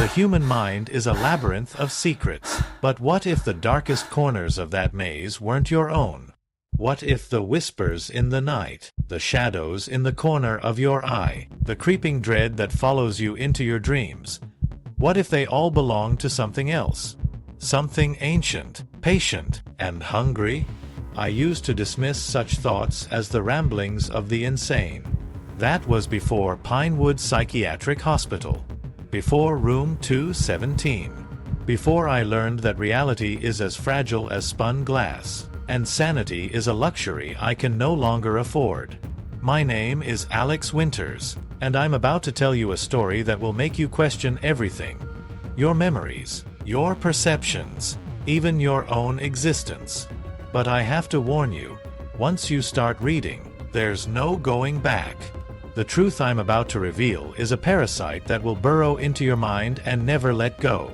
The human mind is a labyrinth of secrets. But what if the darkest corners of that maze weren't your own? What if the whispers in the night, the shadows in the corner of your eye, the creeping dread that follows you into your dreams, what if they all belong to something else? Something ancient, patient, and hungry? I used to dismiss such thoughts as the ramblings of the insane. That was before Pinewood Psychiatric Hospital. Before Room 217. Before I learned that reality is as fragile as spun glass, and sanity is a luxury I can no longer afford. My name is Alex Winters, and I'm about to tell you a story that will make you question everything. Your memories, your perceptions, even your own existence. But I have to warn you, once you start reading, there's no going back. The truth I'm about to reveal is a parasite that will burrow into your mind and never let go.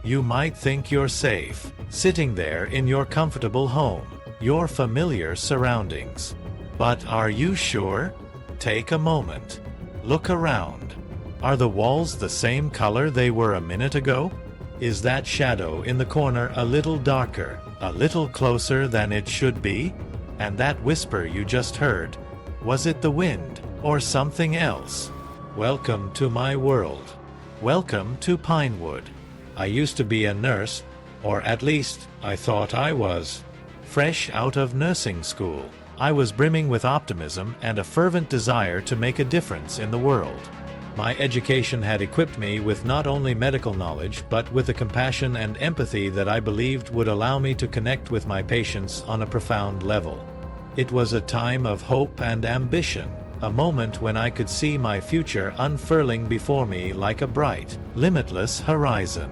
You might think you're safe, sitting there in your comfortable home, your familiar surroundings. But are you sure? Take a moment. Look around. Are the walls the same color they were a minute ago? Is that shadow in the corner a little darker, a little closer than it should be? And that whisper you just heard, was it the wind, or something else? Welcome to my world. Welcome to Pinewood. I used to be a nurse, or at least, I thought I was. Fresh out of nursing school, I was brimming with optimism and a fervent desire to make a difference in the world. My education had equipped me with not only medical knowledge but with a compassion and empathy that I believed would allow me to connect with my patients on a profound level. It was a time of hope and ambition, a moment when I could see my future unfurling before me like a bright, limitless horizon.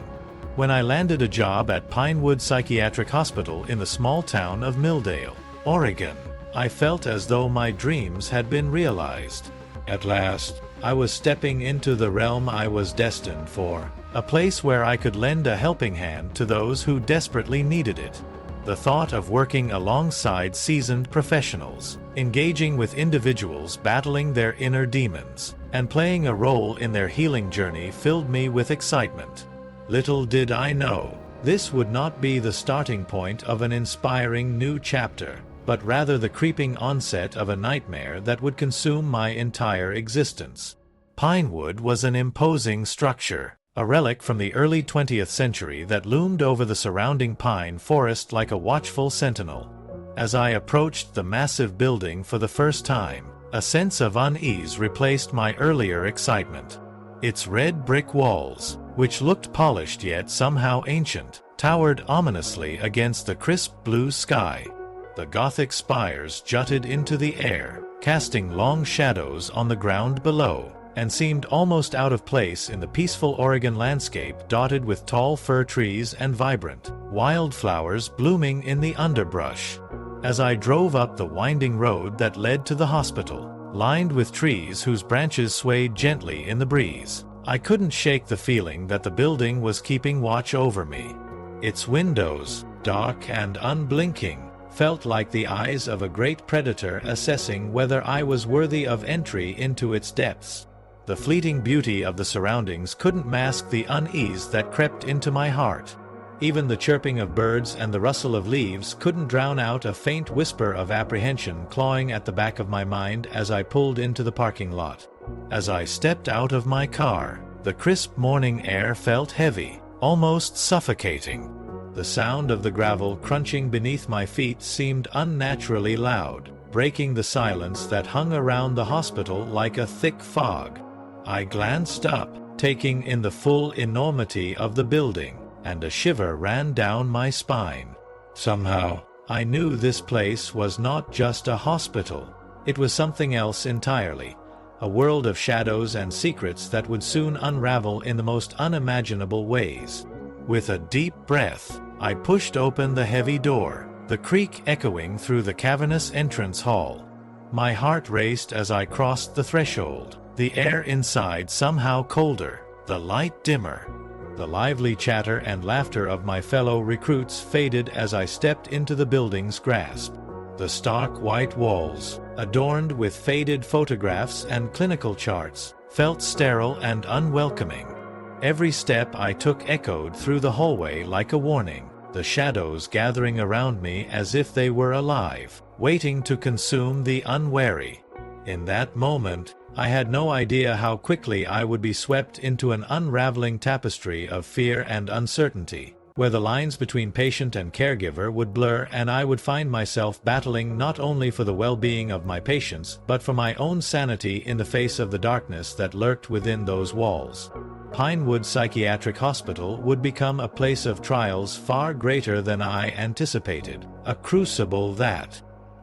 When I landed a job at Pinewood Psychiatric Hospital in the small town of Milldale, Oregon, I felt as though my dreams had been realized. At last, I was stepping into the realm I was destined for, a place where I could lend a helping hand to those who desperately needed it. The thought of working alongside seasoned professionals, engaging with individuals battling their inner demons, and playing a role in their healing journey filled me with excitement. Little did I know, this would not be the starting point of an inspiring new chapter, but rather the creeping onset of a nightmare that would consume my entire existence. Pinewood was an imposing structure, a relic from the early 20th century that loomed over the surrounding pine forest like a watchful sentinel. As I approached the massive building for the first time, a sense of unease replaced my earlier excitement. Its red brick walls, which looked polished yet somehow ancient, towered ominously against the crisp blue sky. The Gothic spires jutted into the air, casting long shadows on the ground below, and seemed almost out of place in the peaceful Oregon landscape dotted with tall fir trees and vibrant wildflowers blooming in the underbrush. As I drove up the winding road that led to the hospital, lined with trees whose branches swayed gently in the breeze, I couldn't shake the feeling that the building was keeping watch over me. Its windows, dark and unblinking, felt like the eyes of a great predator assessing whether I was worthy of entry into its depths. The fleeting beauty of the surroundings couldn't mask the unease that crept into my heart. Even the chirping of birds and the rustle of leaves couldn't drown out a faint whisper of apprehension clawing at the back of my mind as I pulled into the parking lot. As I stepped out of my car, the crisp morning air felt heavy, almost suffocating. The sound of the gravel crunching beneath my feet seemed unnaturally loud, breaking the silence that hung around the hospital like a thick fog. I glanced up, taking in the full enormity of the building, and a shiver ran down my spine. Somehow, I knew this place was not just a hospital. It was something else entirely, a world of shadows and secrets that would soon unravel in the most unimaginable ways. With a deep breath, I pushed open the heavy door, the creak echoing through the cavernous entrance hall. My heart raced as I crossed the threshold, the air inside somehow colder, the light dimmer. The lively chatter and laughter of my fellow recruits faded as I stepped into the building's grasp. The stark white walls, adorned with faded photographs and clinical charts, felt sterile and unwelcoming. Every step I took echoed through the hallway like a warning, the shadows gathering around me as if they were alive, waiting to consume the unwary. In that moment, I had no idea how quickly I would be swept into an unraveling tapestry of fear and uncertainty, where the lines between patient and caregiver would blur and I would find myself battling not only for the well-being of my patients but for my own sanity in the face of the darkness that lurked within those walls. Pinewood Psychiatric Hospital would become a place of trials far greater than I anticipated, a crucible that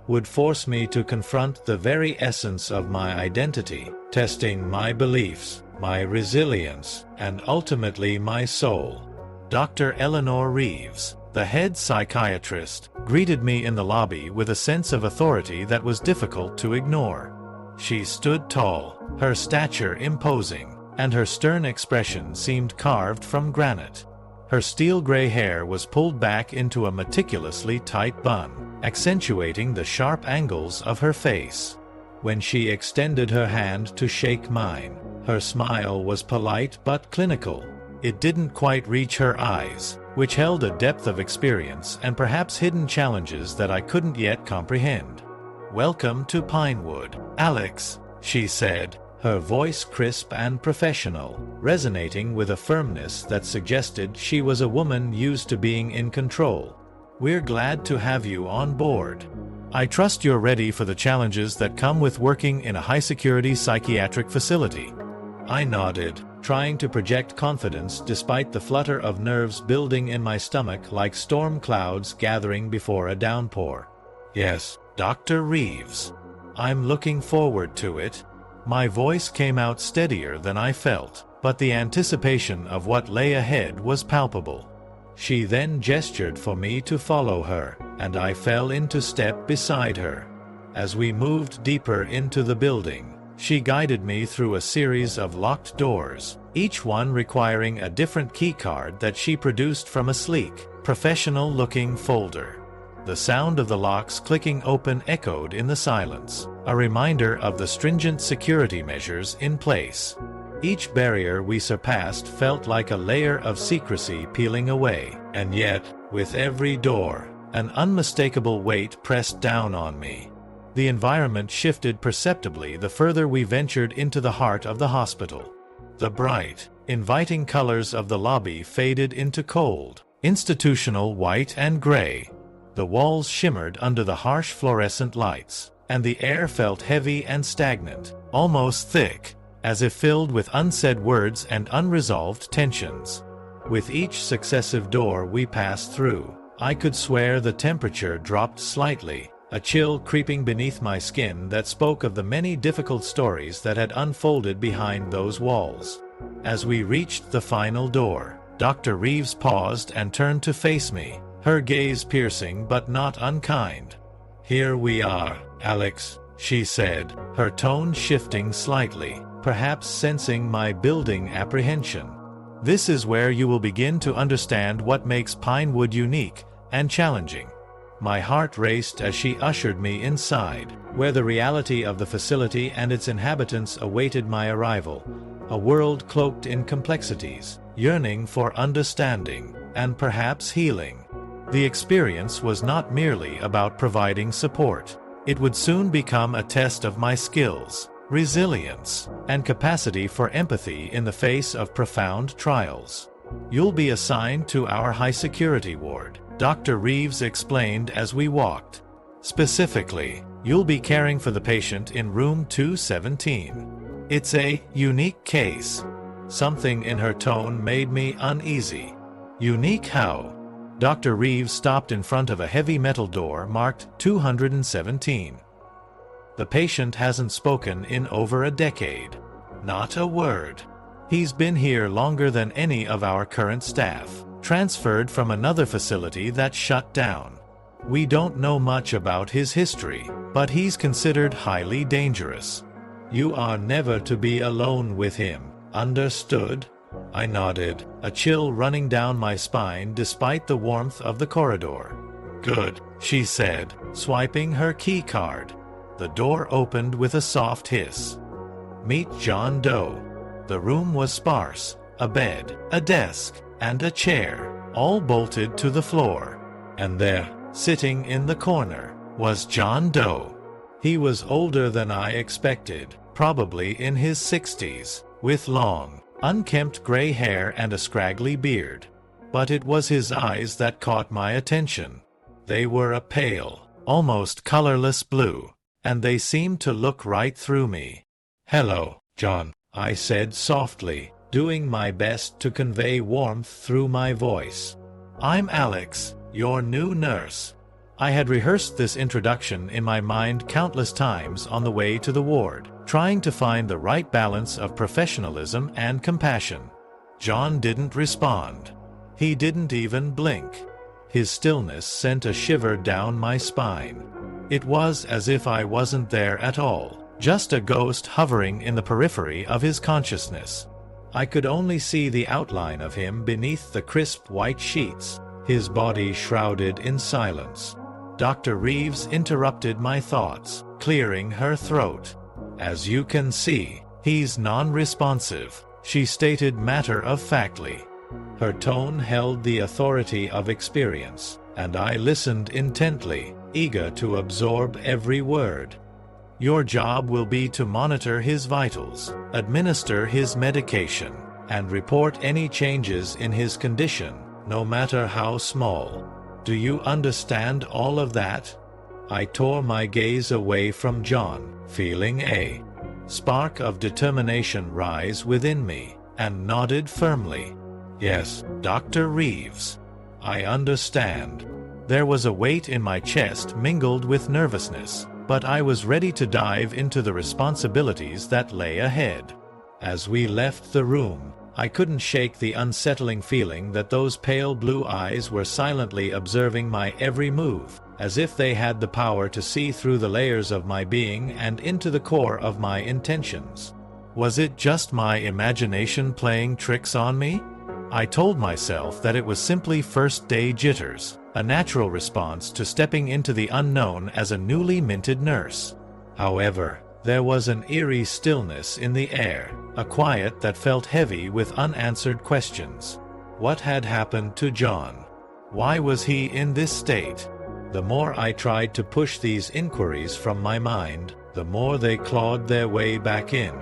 would force me to confront the very essence of my identity, testing my beliefs, my resilience, and ultimately my soul. Dr. Eleanor Reeves, the head psychiatrist, greeted me in the lobby with a sense of authority that was difficult to ignore. She stood tall, her stature imposing, and her stern expression seemed carved from granite. Her steel-gray hair was pulled back into a meticulously tight bun, accentuating the sharp angles of her face. When she extended her hand to shake mine, her smile was polite but clinical. It didn't quite reach her eyes, which held a depth of experience and perhaps hidden challenges that I couldn't yet comprehend. "Welcome to Pinewood, Alex," she said, her voice crisp and professional, resonating with a firmness that suggested she was a woman used to being in control. "We're glad to have you on board. I trust you're ready for the challenges that come with working in a high-security psychiatric facility." I nodded, trying to project confidence despite the flutter of nerves building in my stomach like storm clouds gathering before a downpour. "Yes, Dr. Reeves. I'm looking forward to it." My voice came out steadier than I felt, but the anticipation of what lay ahead was palpable. She then gestured for me to follow her, and I fell into step beside her. As we moved deeper into the building, she guided me through a series of locked doors, each one requiring a different keycard that she produced from a sleek, professional-looking folder. The sound of the locks clicking open echoed in the silence, a reminder of the stringent security measures in place. Each barrier we surpassed felt like a layer of secrecy peeling away, and yet, with every door, an unmistakable weight pressed down on me. The environment shifted perceptibly the further we ventured into the heart of the hospital. The bright, inviting colors of the lobby faded into cold, institutional white and gray. The walls shimmered under the harsh fluorescent lights, and the air felt heavy and stagnant, almost thick, as if filled with unsaid words and unresolved tensions. With each successive door we passed through, I could swear the temperature dropped slightly, a chill creeping beneath my skin that spoke of the many difficult stories that had unfolded behind those walls. As we reached the final door, Dr. Reeves paused and turned to face me, her gaze piercing but not unkind. "Here we are, Alex," she said, her tone shifting slightly, perhaps sensing my building apprehension. "This is where you will begin to understand what makes Pinewood unique and challenging." My heart raced as she ushered me inside, where the reality of the facility and its inhabitants awaited my arrival, a world cloaked in complexities, yearning for understanding, and perhaps healing. The experience was not merely about providing support. It would soon become a test of my skills, resilience, and capacity for empathy in the face of profound trials. "You'll be assigned to our high-security ward," Dr. Reeves explained as we walked. "Specifically, you'll be caring for the patient in room 217. It's a unique case." Something in her tone made me uneasy. "Unique how?" Dr. Reeves stopped in front of a heavy metal door marked 217. "The patient hasn't spoken in over a decade. Not a word. He's been here longer than any of our current staff, transferred from another facility that shut down. We don't know much about his history, but he's considered highly dangerous. You are never to be alone with him, understood?" I nodded, a chill running down my spine despite the warmth of the corridor. "Good," she said, swiping her key card. The door opened with a soft hiss. "Meet John Doe." The room was sparse, a bed, a desk, and a chair, all bolted to the floor. And there, sitting in the corner, was John Doe. He was older than I expected, probably in his 60s, with long, unkempt gray hair and a scraggly beard. But it was his eyes that caught my attention. They were a pale, almost colorless blue, and they seemed to look right through me. "Hello, John," I said softly, doing my best to convey warmth through my voice. "I'm Alex, your new nurse." I had rehearsed this introduction in my mind countless times on the way to the ward, trying to find the right balance of professionalism and compassion. John didn't respond. He didn't even blink. His stillness sent a shiver down my spine. It was as if I wasn't there at all, just a ghost hovering in the periphery of his consciousness. I could only see the outline of him beneath the crisp white sheets, his body shrouded in silence. Dr. Reeves interrupted my thoughts, clearing her throat. "As you can see, he's non-responsive," she stated matter-of-factly. Her tone held the authority of experience, and I listened intently, eager to absorb every word. "Your job will be to monitor his vitals, administer his medication, and report any changes in his condition, no matter how small. Do you understand all of that?" I tore my gaze away from John, feeling a spark of determination rise within me, and nodded firmly. "Yes, Dr. Reeves. I understand." There was a weight in my chest mingled with nervousness, but I was ready to dive into the responsibilities that lay ahead. As we left the room, I couldn't shake the unsettling feeling that those pale blue eyes were silently observing my every move, as if they had the power to see through the layers of my being and into the core of my intentions. Was it just my imagination playing tricks on me? I told myself that it was simply first-day jitters, a natural response to stepping into the unknown as a newly minted nurse. However, there was an eerie stillness in the air, a quiet that felt heavy with unanswered questions. What had happened to John? Why was he in this state? The more I tried to push these inquiries from my mind, the more they clawed their way back in.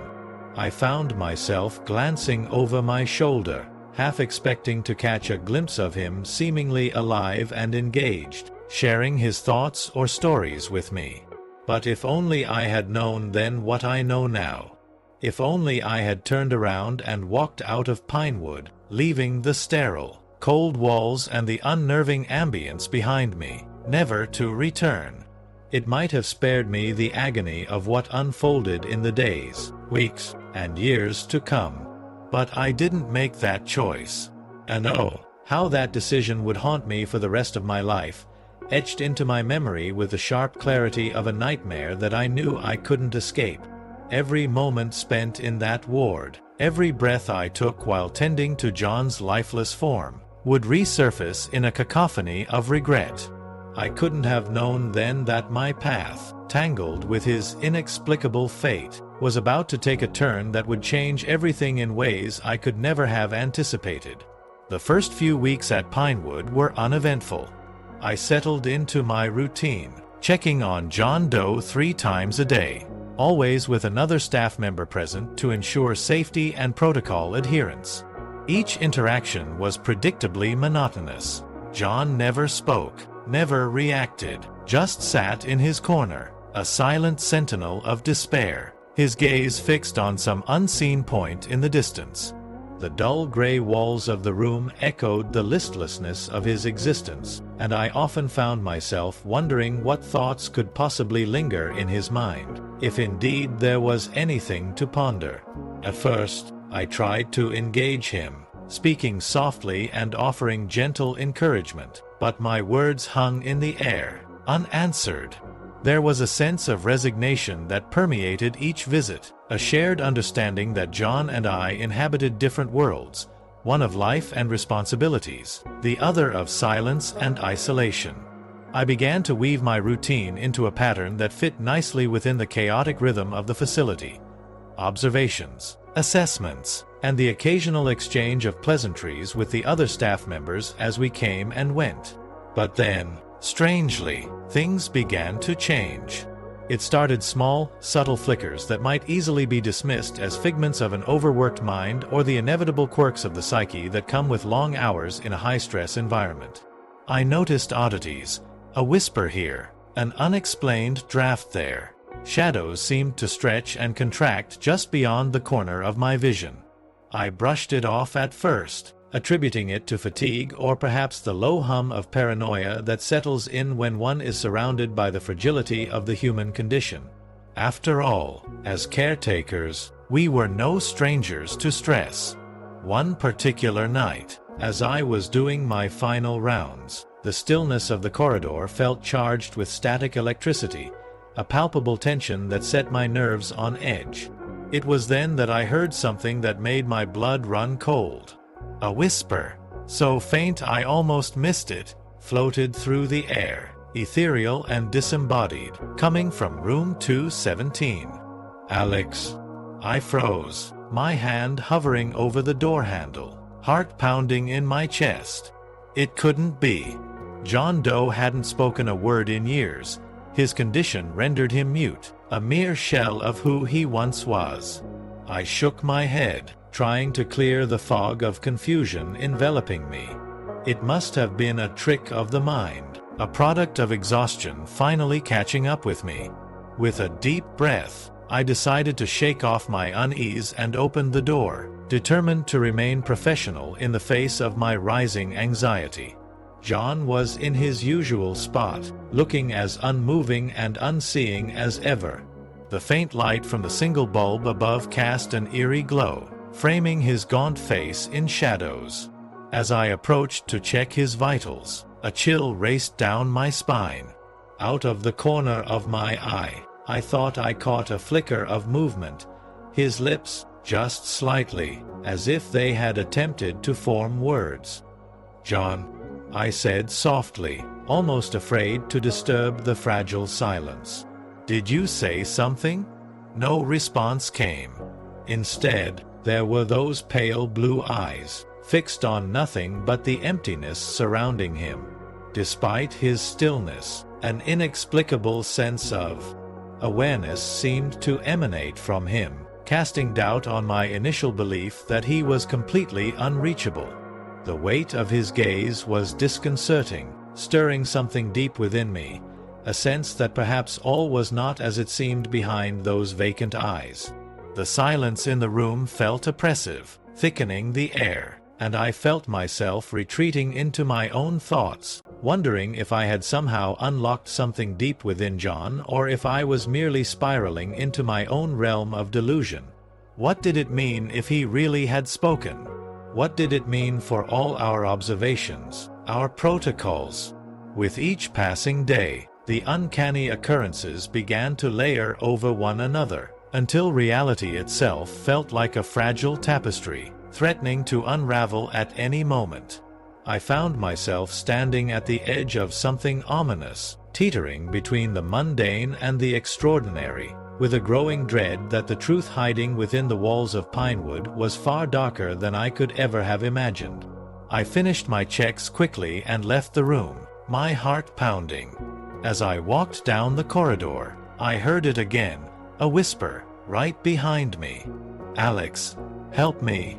I found myself glancing over my shoulder, half expecting to catch a glimpse of him seemingly alive and engaged, sharing his thoughts or stories with me. But if only I had known then what I know now. If only I had turned around and walked out of Pinewood, leaving the sterile, cold walls and the unnerving ambience behind me, never to return. It might have spared me the agony of what unfolded in the days, weeks, and years to come. But I didn't make that choice. And oh, how that decision would haunt me for the rest of my life, etched into my memory with the sharp clarity of a nightmare that I knew I couldn't escape. Every moment spent in that ward, every breath I took while tending to John's lifeless form, would resurface in a cacophony of regret. I couldn't have known then that my path, tangled with his inexplicable fate, was about to take a turn that would change everything in ways I could never have anticipated. The first few weeks at Pinewood were uneventful. I settled into my routine, checking on John Doe 3 times a day, always with another staff member present to ensure safety and protocol adherence. Each interaction was predictably monotonous. John never spoke, never reacted, just sat in his corner, a silent sentinel of despair, his gaze fixed on some unseen point in the distance. The dull gray walls of the room echoed the listlessness of his existence, and I often found myself wondering what thoughts could possibly linger in his mind, if indeed there was anything to ponder. At first, I tried to engage him, speaking softly and offering gentle encouragement, but my words hung in the air, unanswered. There was a sense of resignation that permeated each visit, a shared understanding that John and I inhabited different worlds, one of life and responsibilities, the other of silence and isolation. I began to weave my routine into a pattern that fit nicely within the chaotic rhythm of the facility. Observations, assessments, and the occasional exchange of pleasantries with the other staff members as we came and went. But then, strangely, things began to change. It started small, subtle flickers that might easily be dismissed as figments of an overworked mind or the inevitable quirks of the psyche that come with long hours in a high-stress environment. I noticed oddities, a whisper here, an unexplained draft there. Shadows seemed to stretch and contract just beyond the corner of my vision. I brushed it off at first, attributing it to fatigue or perhaps the low hum of paranoia that settles in when one is surrounded by the fragility of the human condition. After all, as caretakers, we were no strangers to stress. One particular night, as I was doing my final rounds, the stillness of the corridor felt charged with static electricity, a palpable tension that set my nerves on edge. It was then that I heard something that made my blood run cold. A whisper, so faint I almost missed it, floated through the air, ethereal and disembodied, coming from room 217. "Alex." I froze, my hand hovering over the door handle, heart pounding in my chest. It couldn't be. John Doe hadn't spoken a word in years. His condition rendered him mute, a mere shell of who he once was. I shook my head, trying to clear the fog of confusion enveloping me. It must have been a trick of the mind, a product of exhaustion finally catching up with me. With a deep breath, I decided to shake off my unease and opened the door, determined to remain professional in the face of my rising anxiety. John was in his usual spot, looking as unmoving and unseeing as ever. The faint light from the single bulb above cast an eerie glow, framing his gaunt face in shadows. As I approached to check his vitals, a chill raced down my spine. Out of the corner of my eye, I thought I caught a flicker of movement, his lips, just slightly, as if they had attempted to form words. "John," I said softly, almost afraid to disturb the fragile silence. "Did you say something?" No response came. Instead, there were those pale blue eyes, fixed on nothing but the emptiness surrounding him. Despite his stillness, an inexplicable sense of awareness seemed to emanate from him, casting doubt on my initial belief that he was completely unreachable. The weight of his gaze was disconcerting, stirring something deep within me, a sense that perhaps all was not as it seemed behind those vacant eyes. The silence in the room felt oppressive, thickening the air, and I felt myself retreating into my own thoughts, wondering if I had somehow unlocked something deep within John or if I was merely spiraling into my own realm of delusion. What did it mean if he really had spoken? What did it mean for all our observations, our protocols? With each passing day, the uncanny occurrences began to layer over one another, until reality itself felt like a fragile tapestry, threatening to unravel at any moment. I found myself standing at the edge of something ominous, teetering between the mundane and the extraordinary, with a growing dread that the truth hiding within the walls of Pinewood was far darker than I could ever have imagined. I finished my checks quickly and left the room, my heart pounding. As I walked down the corridor, I heard it again, a whisper, right behind me. "Alex, help me."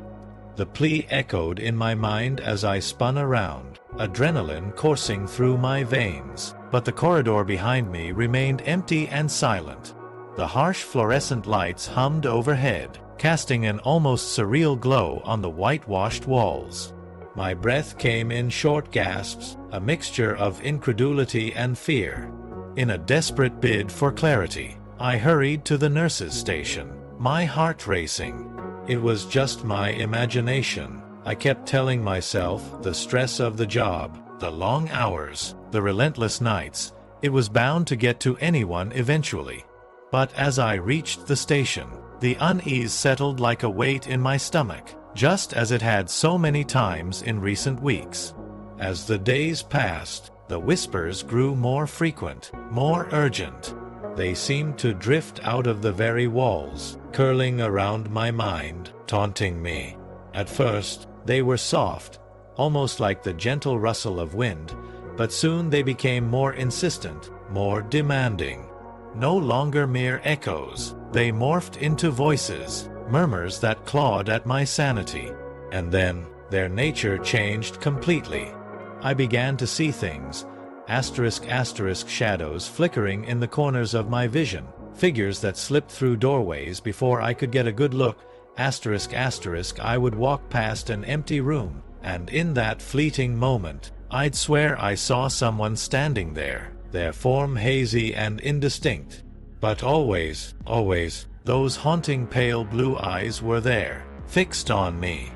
The plea echoed in my mind as I spun around, adrenaline coursing through my veins, but the corridor behind me remained empty and silent. The harsh fluorescent lights hummed overhead, casting an almost surreal glow on the whitewashed walls. My breath came in short gasps, a mixture of incredulity and fear. In a desperate bid for clarity, I hurried to the nurse's station, my heart racing. It was just my imagination, I kept telling myself. The stress of the job, the long hours, the relentless nights, it was bound to get to anyone eventually. But as I reached the station, the unease settled like a weight in my stomach, just as it had so many times in recent weeks. As the days passed, the whispers grew more frequent, more urgent. They seemed to drift out of the very walls, curling around my mind, taunting me. At first, they were soft, almost like the gentle rustle of wind, but soon they became more insistent, more demanding. No longer mere echoes, they morphed into voices, murmurs that clawed at my sanity. And then, their nature changed completely. I began to see things, shadows flickering in the corners of my vision, figures that slipped through doorways before I could get a good look, I would walk past an empty room, and in that fleeting moment, I'd swear I saw someone standing there, their form hazy and indistinct. But always, those haunting pale blue eyes were there, fixed on me.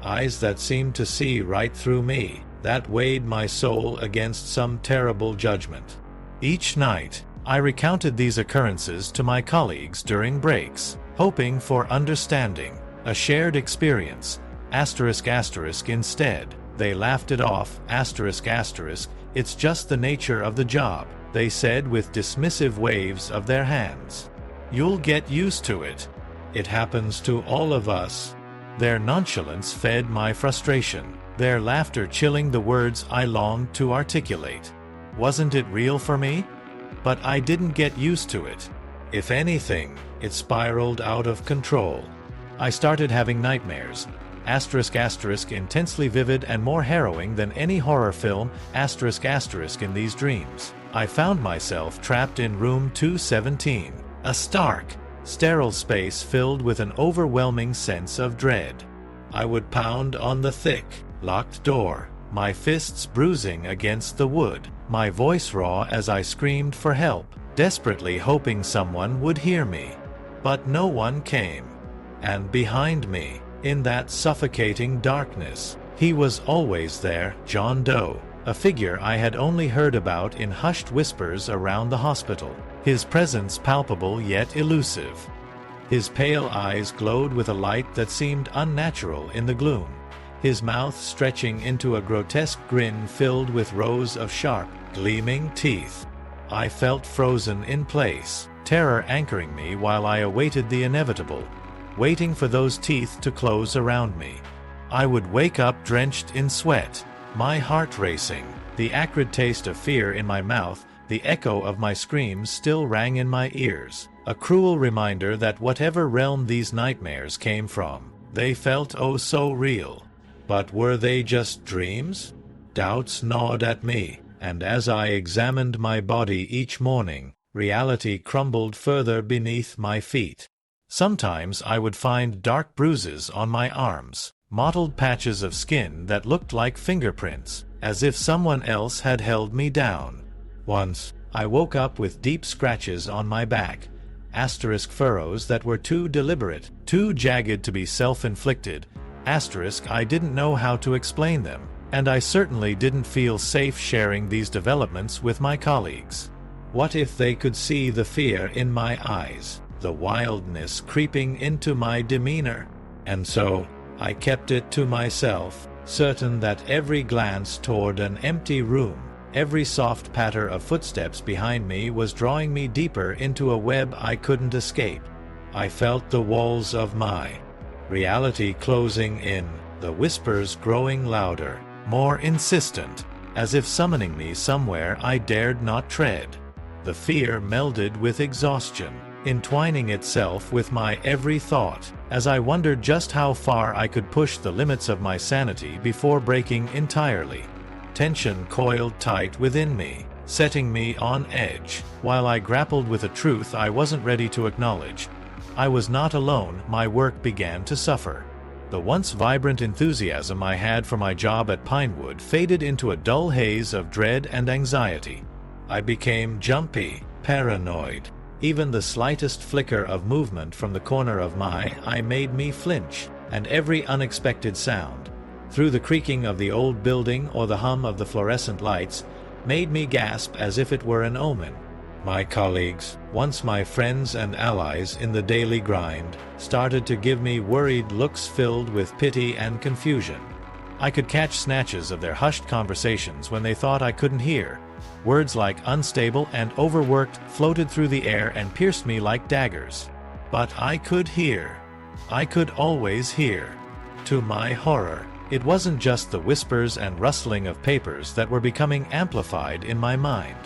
Eyes that seemed to see right through me, that weighed my soul against some terrible judgment. Each night, I recounted these occurrences to my colleagues during breaks, hoping for understanding, a shared experience, instead. They laughed it off, it's just the nature of the job, they said with dismissive waves of their hands. You'll get used to it. It happens to all of us. Their nonchalance fed my frustration, their laughter chilling the words I longed to articulate. Wasn't it real for me? But I didn't get used to it. If anything, it spiraled out of control. I started having nightmares, intensely vivid and more harrowing than any horror film, in these dreams. I found myself trapped in room 217, a stark, sterile space filled with an overwhelming sense of dread. I would pound on the thick, locked door, my fists bruising against the wood, my voice raw as I screamed for help, desperately hoping someone would hear me. But no one came. And behind me, in that suffocating darkness, he was always there, John Doe, a figure I had only heard about in hushed whispers around the hospital, his presence palpable yet elusive. His pale eyes glowed with a light that seemed unnatural in the gloom, his mouth stretching into a grotesque grin filled with rows of sharp, gleaming teeth. I felt frozen in place, terror anchoring me while I awaited the inevitable, waiting for those teeth to close around me. I would wake up drenched in sweat, my heart racing, the acrid taste of fear in my mouth, the echo of my screams still rang in my ears, a cruel reminder that whatever realm these nightmares came from, they felt oh so real. But were they just dreams? Doubts gnawed at me, and as I examined my body each morning, reality crumbled further beneath my feet. Sometimes I would find dark bruises on my arms, mottled patches of skin that looked like fingerprints, as if someone else had held me down. Once, I woke up with deep scratches on my back, furrows that were too deliberate, too jagged to be self-inflicted, I didn't know how to explain them, and I certainly didn't feel safe sharing these developments with my colleagues. What if they could see the fear in my eyes, the wildness creeping into my demeanor? And so, I kept it to myself, certain that every glance toward an empty room, every soft patter of footsteps behind me was drawing me deeper into a web I couldn't escape. I felt the walls of my reality closing in, the whispers growing louder, more insistent, as if summoning me somewhere I dared not tread. The fear melded with exhaustion, entwining itself with my every thought, as I wondered just how far I could push the limits of my sanity before breaking entirely. Tension coiled tight within me, setting me on edge, while I grappled with a truth I wasn't ready to acknowledge. I was not alone, my work began to suffer. The once vibrant enthusiasm I had for my job at Pinewood faded into a dull haze of dread and anxiety. I became jumpy, paranoid. Even the slightest flicker of movement from the corner of my eye made me flinch, and every unexpected sound, through the creaking of the old building or the hum of the fluorescent lights, made me gasp as if it were an omen. My colleagues, once my friends and allies in the daily grind, started to give me worried looks filled with pity and confusion. I could catch snatches of their hushed conversations when they thought I couldn't hear. Words like unstable and overworked floated through the air and pierced me like daggers. But I could hear. I could always hear. To my horror, it wasn't just the whispers and rustling of papers that were becoming amplified in my mind.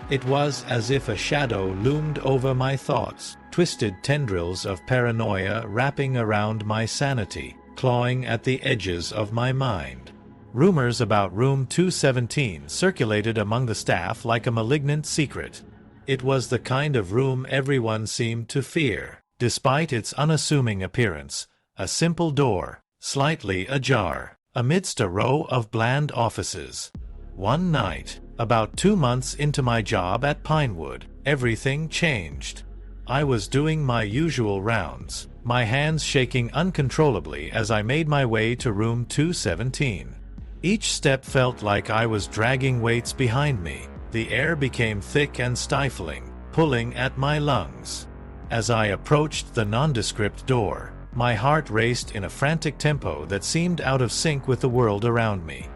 It was as if a shadow loomed over my thoughts, twisted tendrils of paranoia wrapping around my sanity, clawing at the edges of my mind. Rumors about room 217 circulated among the staff like a malignant secret. It was the kind of room everyone seemed to fear, despite its unassuming appearance, a simple door, slightly ajar, amidst a row of bland offices. One night, about 2 months into my job at Pinewood, everything changed. I was doing my usual rounds, my hands shaking uncontrollably as I made my way to room 217. Each step felt like I was dragging weights behind me. The air became thick and stifling, pulling at my lungs. As I approached the nondescript door, my heart raced in a frantic tempo that seemed out of sync with the world around me.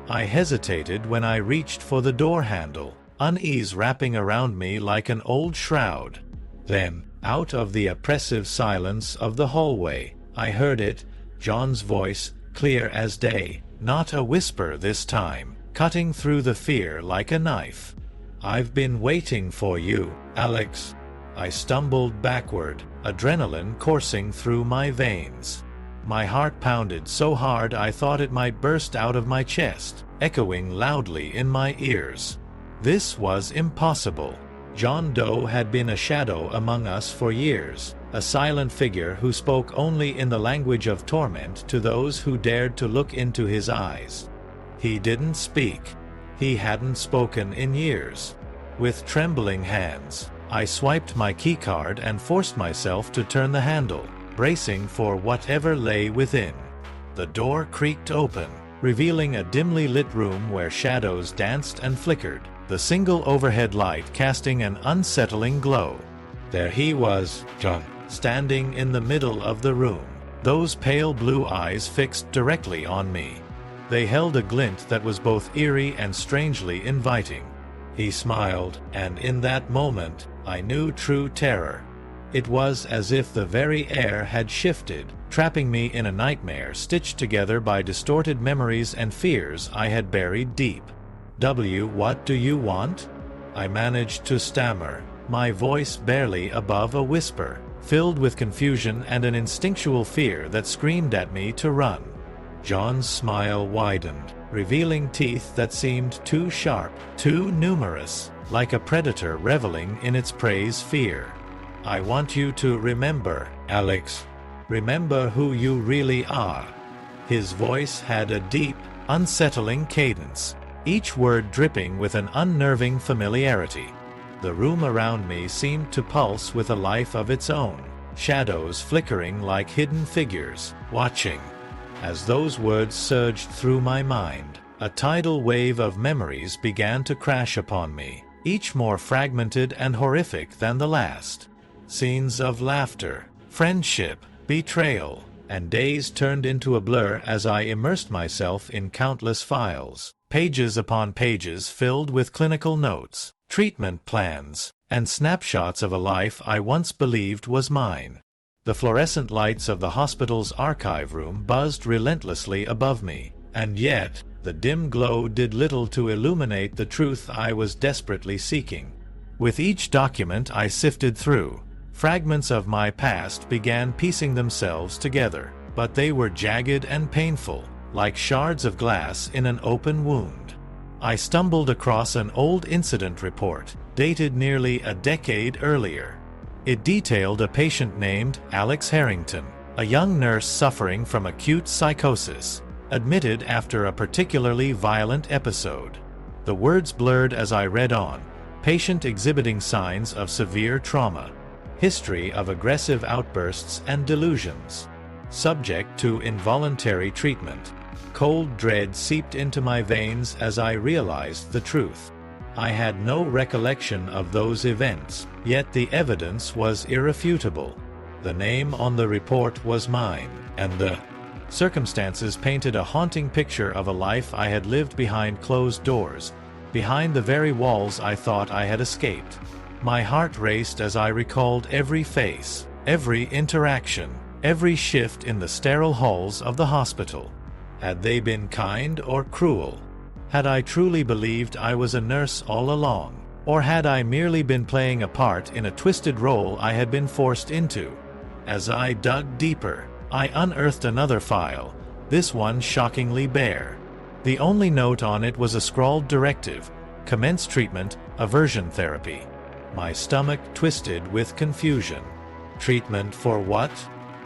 I hesitated when I reached for the door handle, unease wrapping around me like an old shroud. Then, out of the oppressive silence of the hallway, I heard it, John's voice, clear as day, not a whisper this time, cutting through the fear like a knife. "I've been waiting for you, Alex." I stumbled backward, adrenaline coursing through my veins. My heart pounded so hard I thought it might burst out of my chest, echoing loudly in my ears. This was impossible. John Doe had been a shadow among us for years, a silent figure who spoke only in the language of torment to those who dared to look into his eyes. He didn't speak. He hadn't spoken in years. With trembling hands, I swiped my keycard and forced myself to turn the handle, bracing for whatever lay within. The door creaked open, revealing a dimly lit room where shadows danced and flickered, the single overhead light casting an unsettling glow. There he was, John, standing in the middle of the room, those pale blue eyes fixed directly on me. They held a glint that was both eerie and strangely inviting. He smiled, and in that moment, I knew true terror. It was as if the very air had shifted, trapping me in a nightmare stitched together by distorted memories and fears I had buried deep. What do you want?" I managed to stammer, my voice barely above a whisper, filled with confusion and an instinctual fear that screamed at me to run. John's smile widened, revealing teeth that seemed too sharp, too numerous, like a predator reveling in its prey's fear. "I want you to remember, Alex. Remember who you really are." His voice had a deep, unsettling cadence, each word dripping with an unnerving familiarity. The room around me seemed to pulse with a life of its own, shadows flickering like hidden figures, watching. As those words surged through my mind, a tidal wave of memories began to crash upon me, each more fragmented and horrific than the last. Scenes of laughter, friendship, betrayal, and days turned into a blur as I immersed myself in countless files, pages upon pages filled with clinical notes, treatment plans, and snapshots of a life I once believed was mine. The fluorescent lights of the hospital's archive room buzzed relentlessly above me, and yet the dim glow did little to illuminate the truth I was desperately seeking. With each document I sifted through, fragments of my past began piecing themselves together, but they were jagged and painful, like shards of glass in an open wound. I stumbled across an old incident report, dated nearly a decade earlier. It detailed a patient named Alex Harrington, a young nurse suffering from acute psychosis, admitted after a particularly violent episode. The words blurred as I read on, patient exhibiting signs of severe trauma, history of aggressive outbursts and delusions, subject to involuntary treatment. Cold dread seeped into my veins as I realized the truth. I had no recollection of those events, yet the evidence was irrefutable. The name on the report was mine, and the circumstances painted a haunting picture of a life I had lived behind closed doors, behind the very walls I thought I had escaped. My heart raced as I recalled every face, every interaction, every shift in the sterile halls of the hospital. Had they been kind or cruel? Had I truly believed I was a nurse all along? Or had I merely been playing a part in a twisted role I had been forced into? As I dug deeper, I unearthed another file, this one shockingly bare. The only note on it was a scrawled directive: commence treatment, aversion therapy. My stomach twisted with confusion. Treatment for what?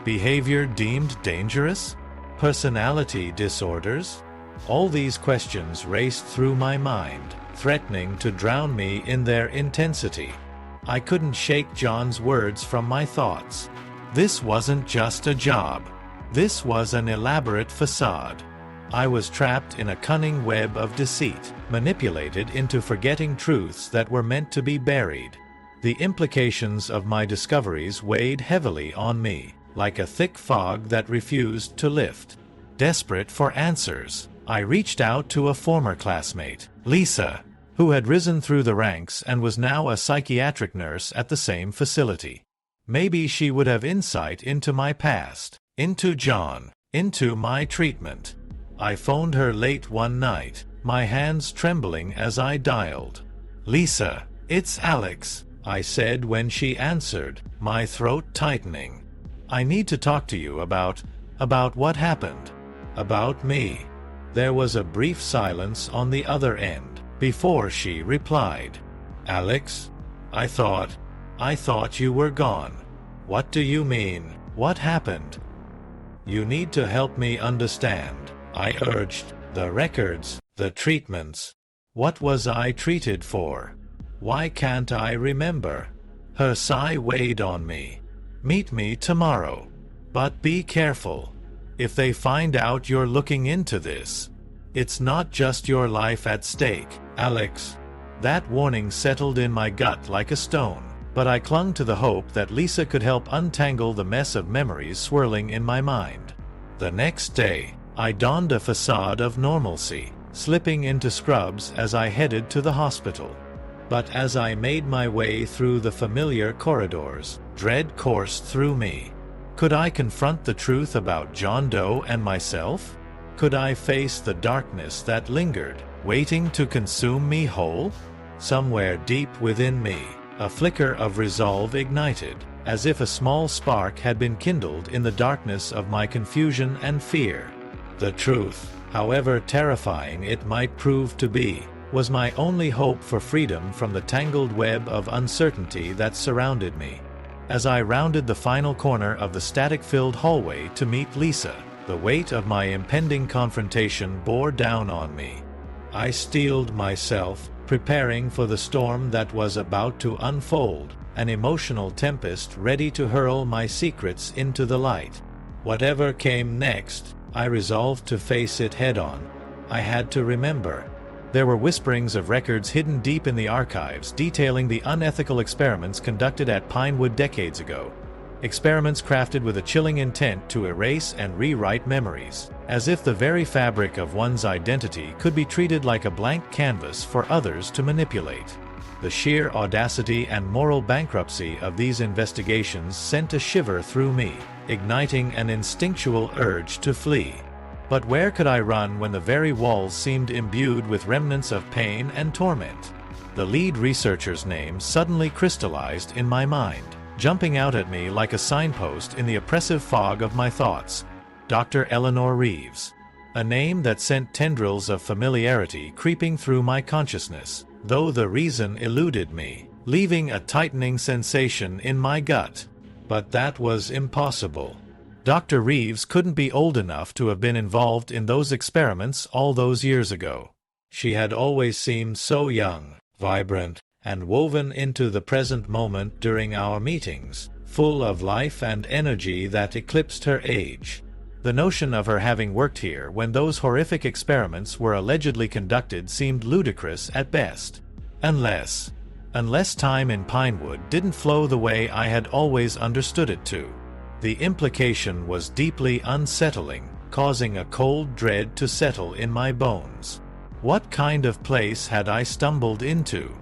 Behavior deemed dangerous? Personality disorders? All these questions raced through my mind, threatening to drown me in their intensity. I couldn't shake John's words from my thoughts. This wasn't just a job. This was an elaborate facade. I was trapped in a cunning web of deceit, manipulated into forgetting truths that were meant to be buried. The implications of my discoveries weighed heavily on me, like a thick fog that refused to lift. Desperate for answers, I reached out to a former classmate, Lisa, who had risen through the ranks and was now a psychiatric nurse at the same facility. Maybe she would have insight into my past, into John, into my treatment. I phoned her late one night, my hands trembling as I dialed. "Lisa, it's Alex," I said when she answered, my throat tightening. "I need to talk to you about what happened. About me." There was a brief silence on the other end, before she replied. "Alex? I thought you were gone." "What do you mean? What happened?" "You need to help me understand," I urged. "The records, the treatments. What was I treated for? Why can't I remember?" Her sigh weighed on me. "Meet me tomorrow. But be careful. If they find out you're looking into this, it's not just your life at stake, Alex." That warning settled in my gut like a stone, but I clung to the hope that Lisa could help untangle the mess of memories swirling in my mind. The next day, I donned a facade of normalcy, slipping into scrubs as I headed to the hospital. But as I made my way through the familiar corridors, dread coursed through me. Could I confront the truth about John Doe and myself? Could I face the darkness that lingered, waiting to consume me whole? Somewhere deep within me, a flicker of resolve ignited, as if a small spark had been kindled in the darkness of my confusion and fear. The truth, however terrifying it might prove to be, was my only hope for freedom from the tangled web of uncertainty that surrounded me. As I rounded the final corner of the static-filled hallway to meet Lisa, the weight of my impending confrontation bore down on me. I steeled myself, preparing for the storm that was about to unfold, an emotional tempest ready to hurl my secrets into the light. Whatever came next, I resolved to face it head-on. I had to remember. There were whisperings of records hidden deep in the archives detailing the unethical experiments conducted at Pinewood decades ago. Experiments crafted with a chilling intent to erase and rewrite memories, as if the very fabric of one's identity could be treated like a blank canvas for others to manipulate. The sheer audacity and moral bankruptcy of these investigations sent a shiver through me, igniting an instinctual urge to flee. But where could I run when the very walls seemed imbued with remnants of pain and torment? The lead researcher's name suddenly crystallized in my mind, jumping out at me like a signpost in the oppressive fog of my thoughts. Dr. Eleanor Reeves. A name that sent tendrils of familiarity creeping through my consciousness, though the reason eluded me, leaving a tightening sensation in my gut. But that was impossible. Dr. Reeves couldn't be old enough to have been involved in those experiments all those years ago. She had always seemed so young, vibrant, and woven into the present moment during our meetings, full of life and energy that eclipsed her age. The notion of her having worked here when those horrific experiments were allegedly conducted seemed ludicrous at best. Unless time in Pinewood didn't flow the way I had always understood it to. The implication was deeply unsettling, causing a cold dread to settle in my bones. What kind of place had I stumbled into?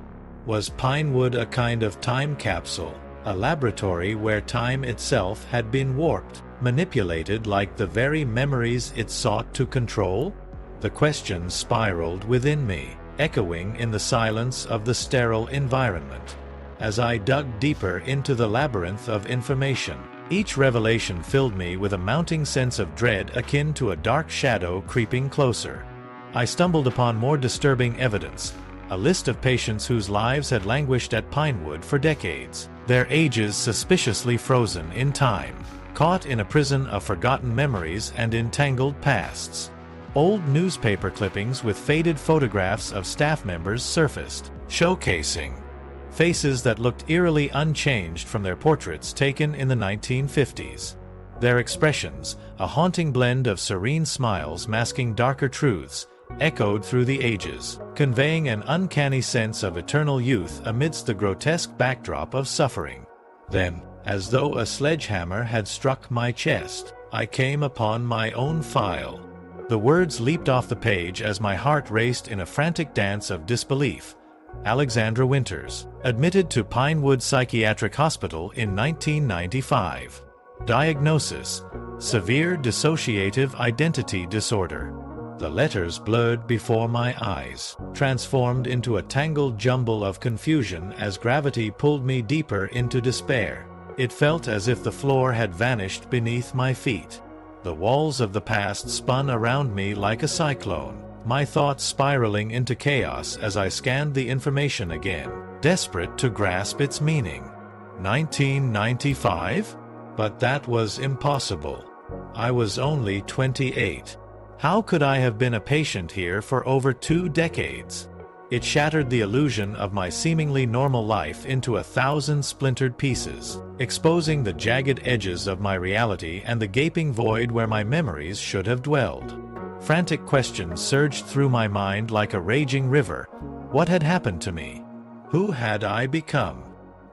Was Pinewood a kind of time capsule, A laboratory where time itself had been warped, manipulated like the very memories it sought to control? The questions spiraled within me, echoing in the silence of the sterile environment. As I dug deeper into the labyrinth of information, each revelation filled me with a mounting sense of dread akin to a dark shadow creeping closer. I stumbled upon more disturbing evidence, a list of patients whose lives had languished at Pinewood for decades, their ages suspiciously frozen in time, caught in a prison of forgotten memories and entangled pasts. Old newspaper clippings with faded photographs of staff members surfaced, showcasing faces that looked eerily unchanged from their portraits taken in the 1950s. Their expressions, a haunting blend of serene smiles masking darker truths, echoed through the ages, conveying an uncanny sense of eternal youth amidst the grotesque backdrop of suffering. Then, as though a sledgehammer had struck my chest, I came upon my own file. The words leaped off the page as my heart raced in a frantic dance of disbelief. Alexandra Winters, admitted to Pinewood Psychiatric Hospital in 1995. Diagnosis: severe dissociative identity disorder. The letters blurred before my eyes, transformed into a tangled jumble of confusion as gravity pulled me deeper into despair. It felt as if the floor had vanished beneath my feet. The walls of the past spun around me like a cyclone, my thoughts spiraling into chaos as I scanned the information again, desperate to grasp its meaning. 1995? But that was impossible. I was only 28. How could I have been a patient here for over 2 decades? It shattered the illusion of my seemingly normal life into 1,000 splintered pieces, exposing the jagged edges of my reality and the gaping void where my memories should have dwelled. Frantic questions surged through my mind like a raging river. What had happened to me? Who had I become?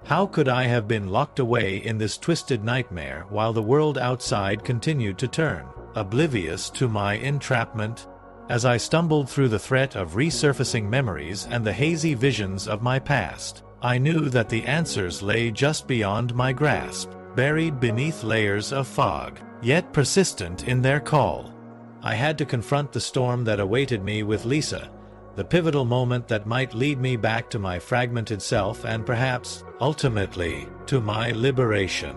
How could I have been locked away in this twisted nightmare while the world outside continued to turn, oblivious to my entrapment? As I stumbled through the threat of resurfacing memories and the hazy visions of my past, I knew that the answers lay just beyond my grasp, buried beneath layers of fog, yet persistent in their call. I had to confront the storm that awaited me with Lisa, the pivotal moment that might lead me back to my fragmented self and perhaps, ultimately, to my liberation.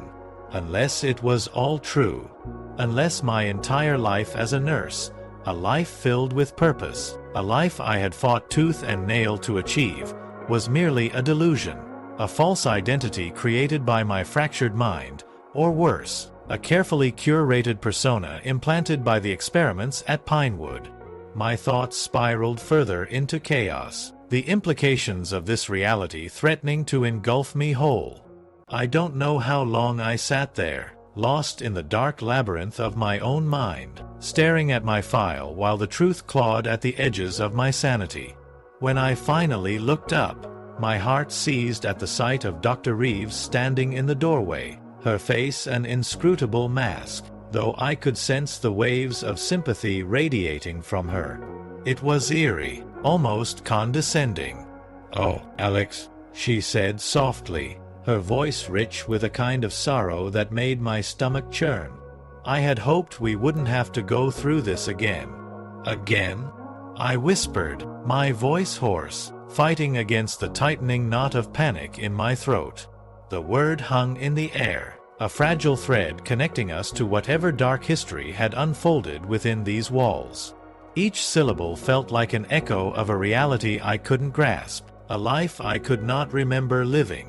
Unless it was all true. Unless my entire life as a nurse, a life filled with purpose, a life I had fought tooth and nail to achieve, was merely a delusion, a false identity created by my fractured mind, or worse, a carefully curated persona implanted by the experiments at Pinewood. My thoughts spiraled further into chaos, the implications of this reality threatening to engulf me whole. I don't know how long I sat there, lost in the dark labyrinth of my own mind, staring at my file while the truth clawed at the edges of my sanity. When I finally looked up, my heart seized at the sight of Dr. Reeves standing in the doorway, her face an inscrutable mask, though I could sense the waves of sympathy radiating from her. It was eerie, almost condescending. "Oh, Alex," she said softly, her voice rich with a kind of sorrow that made my stomach churn. "I had hoped we wouldn't have to go through this again." "Again?" I whispered, my voice hoarse, fighting against the tightening knot of panic in my throat. The word hung in the air, a fragile thread connecting us to whatever dark history had unfolded within these walls. Each syllable felt like an echo of a reality I couldn't grasp, a life I could not remember living.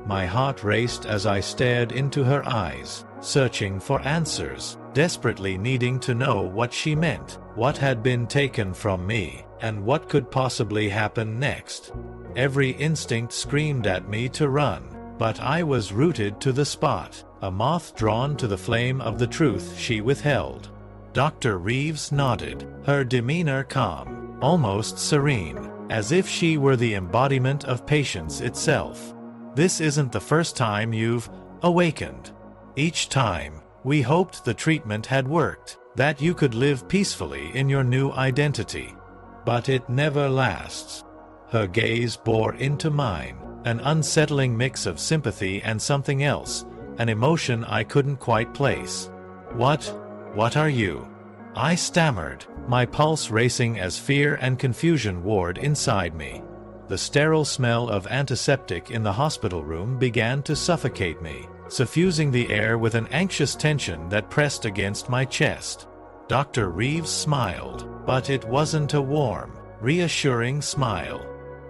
My heart raced as I stared into her eyes, searching for answers, desperately needing to know what she meant, what had been taken from me, and what could possibly happen next. Every instinct screamed at me to run, but I was rooted to the spot, a moth drawn to the flame of the truth she withheld. Dr. Reeves nodded, her demeanor calm, almost serene, as if she were the embodiment of patience itself. "This isn't the first time you've awakened. Each time, we hoped the treatment had worked, that you could live peacefully in your new identity. But it never lasts." Her gaze bore into mine, An unsettling mix of sympathy and something else, an emotion I couldn't quite place. What are you?" I stammered, my pulse racing as fear and confusion warred inside me. The sterile smell of antiseptic in the hospital room began to suffocate me, suffusing the air with an anxious tension that pressed against my chest. Dr. Reeves smiled, but it wasn't a warm, reassuring smile.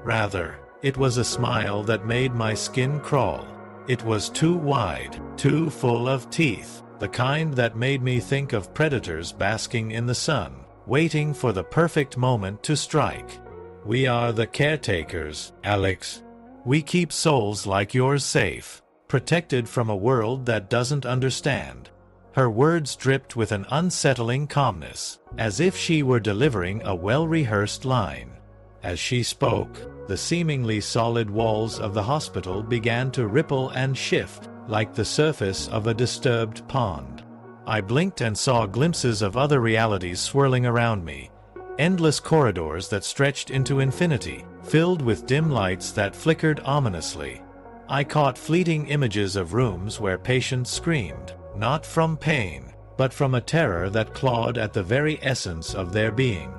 Rather, it was a smile that made my skin crawl. It was too wide, too full of teeth, the kind that made me think of predators basking in the sun, waiting for the perfect moment to strike. "We are the caretakers, Alex. We keep souls like yours safe, protected from a world that doesn't understand." Her words dripped with an unsettling calmness, as if she were delivering a well-rehearsed line. As she spoke, the seemingly solid walls of the hospital began to ripple and shift, like the surface of a disturbed pond. I blinked and saw glimpses of other realities swirling around me, endless corridors that stretched into infinity, filled with dim lights that flickered ominously. I caught fleeting images of rooms where patients screamed, not from pain, but from a terror that clawed at the very essence of their being.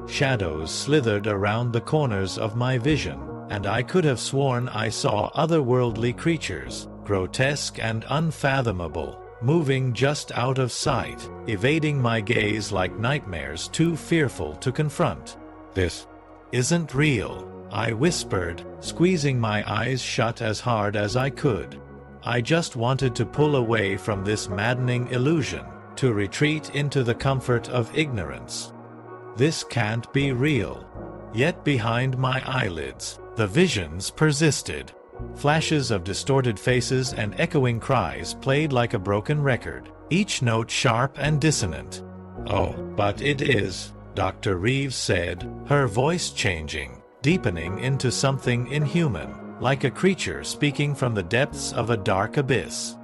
Shadows slithered around the corners of my vision, and I could have sworn I saw otherworldly creatures, grotesque and unfathomable, moving just out of sight, evading my gaze like nightmares too fearful to confront. "This isn't real," I whispered, squeezing my eyes shut as hard as I could. I just wanted to pull away from this maddening illusion, to retreat into the comfort of ignorance. This can't be real. Yet behind my eyelids, the visions persisted. Flashes of distorted faces and echoing cries played like a broken record, each note sharp and dissonant. "Oh, but it is," Dr. Reeves said, her voice changing, deepening into something inhuman, like a creature speaking from the depths of a dark abyss.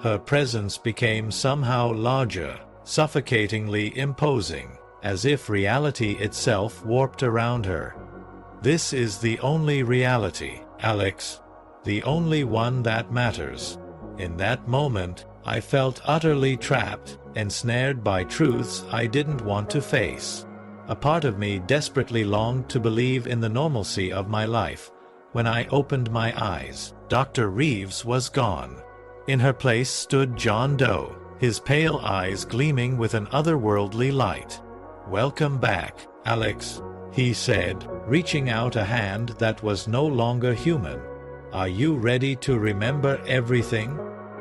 Her presence became somehow larger, suffocatingly imposing, as if reality itself warped around her. "This is the only reality, Alex. The only one that matters." In that moment, I felt utterly trapped, ensnared by truths I didn't want to face. A part of me desperately longed to believe in the normalcy of my life. When I opened my eyes, Dr. Reeves was gone. In her place stood John Doe, his pale eyes gleaming with an otherworldly light. "Welcome back, Alex," he said, reaching out a hand that was no longer human. "Are you ready to remember everything?"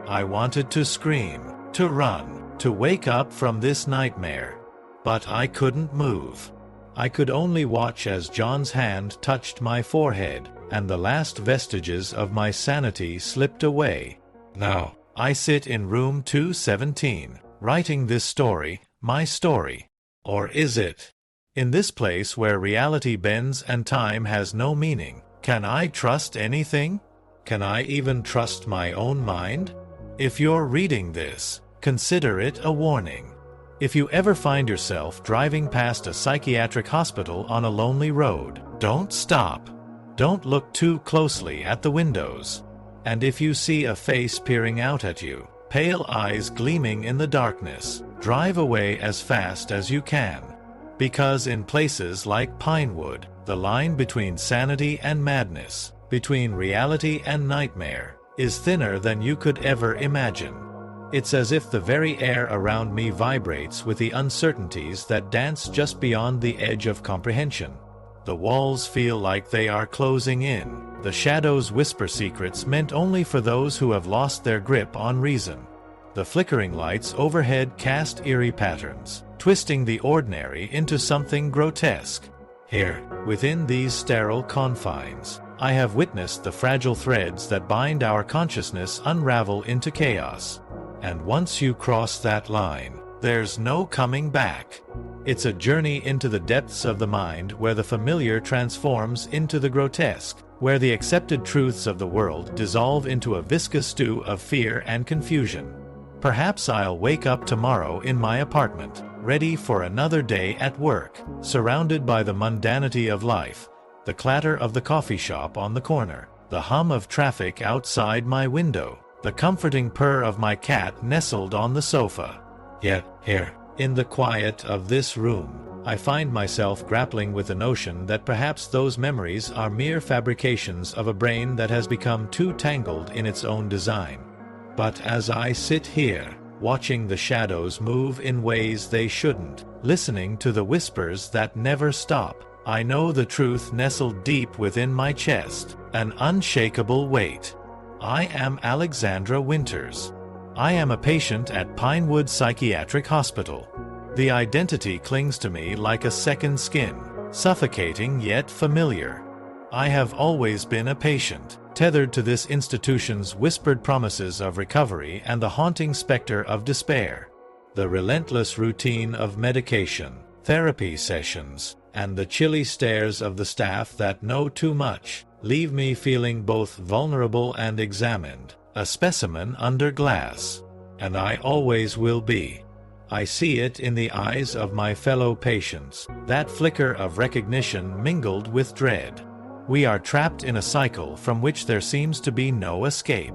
I wanted to scream, to run, to wake up from this nightmare. But I couldn't move. I could only watch as John's hand touched my forehead, and the last vestiges of my sanity slipped away. Now, I sit in room 217, writing this story, my story. Or is it? In this place where reality bends and time has no meaning, can I trust anything? Can I even trust my own mind? If you're reading this, consider it a warning. If you ever find yourself driving past a psychiatric hospital on a lonely road, don't stop. Don't look too closely at the windows. And if you see a face peering out at you, pale eyes gleaming in the darkness, drive away as fast as you can. Because in places like Pinewood, the line between sanity and madness, between reality and nightmare, is thinner than you could ever imagine. It's as if the very air around me vibrates with the uncertainties that dance just beyond the edge of comprehension. The walls feel like they are closing in. The shadows whisper secrets meant only for those who have lost their grip on reason. The flickering lights overhead cast eerie patterns, twisting the ordinary into something grotesque. Here, within these sterile confines, I have witnessed the fragile threads that bind our consciousness unravel into chaos. And once you cross that line, there's no coming back. It's a journey into the depths of the mind where the familiar transforms into the grotesque, where the accepted truths of the world dissolve into a viscous stew of fear and confusion. Perhaps I'll wake up tomorrow in my apartment, ready for another day at work, surrounded by the mundanity of life, the clatter of the coffee shop on the corner, the hum of traffic outside my window, the comforting purr of my cat nestled on the sofa. Yet, here, in the quiet of this room, I find myself grappling with the notion that perhaps those memories are mere fabrications of a brain that has become too tangled in its own design. But as I sit here, watching the shadows move in ways they shouldn't, listening to the whispers that never stop, I know the truth nestled deep within my chest, an unshakable weight. I am Alexandra Winters. I am a patient at Pinewood Psychiatric Hospital. The identity clings to me like a second skin, suffocating yet familiar. I have always been a patient, tethered to this institution's whispered promises of recovery and the haunting specter of despair. The relentless routine of medication, therapy sessions, and the chilly stares of the staff that know too much leave me feeling both vulnerable and examined, a specimen under glass. And I always will be. I see it in the eyes of my fellow patients, that flicker of recognition mingled with dread. We are trapped in a cycle from which there seems to be no escape.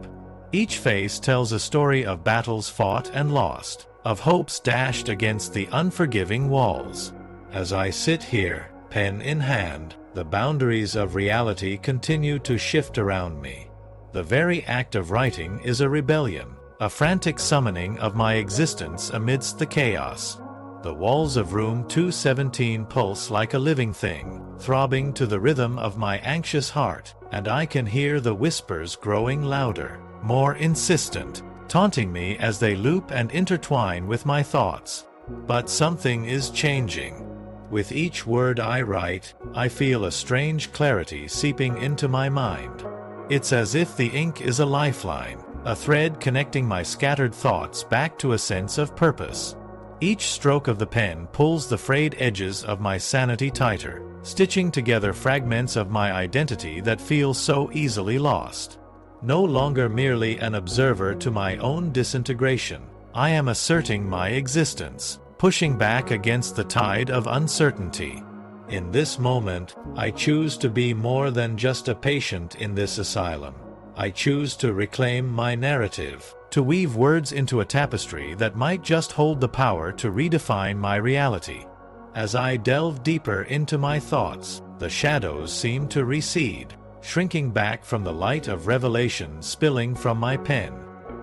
Each face tells a story of battles fought and lost, of hopes dashed against the unforgiving walls. As I sit here, pen in hand, the boundaries of reality continue to shift around me. The very act of writing is a rebellion, a frantic summoning of my existence amidst the chaos. The walls of room 217 pulse like a living thing, throbbing to the rhythm of my anxious heart, and I can hear the whispers growing louder, more insistent, taunting me as they loop and intertwine with my thoughts. But something is changing. With each word I write, I feel a strange clarity seeping into my mind. It's as if the ink is a lifeline, a thread connecting my scattered thoughts back to a sense of purpose. Each stroke of the pen pulls the frayed edges of my sanity tighter, stitching together fragments of my identity that feel so easily lost. No longer merely an observer to my own disintegration, I am asserting my existence, pushing back against the tide of uncertainty. In this moment, I choose to be more than just a patient in this asylum. I choose to reclaim my narrative, to weave words into a tapestry that might just hold the power to redefine my reality. As I delve deeper into my thoughts, the shadows seem to recede, shrinking back from the light of revelation spilling from my pen.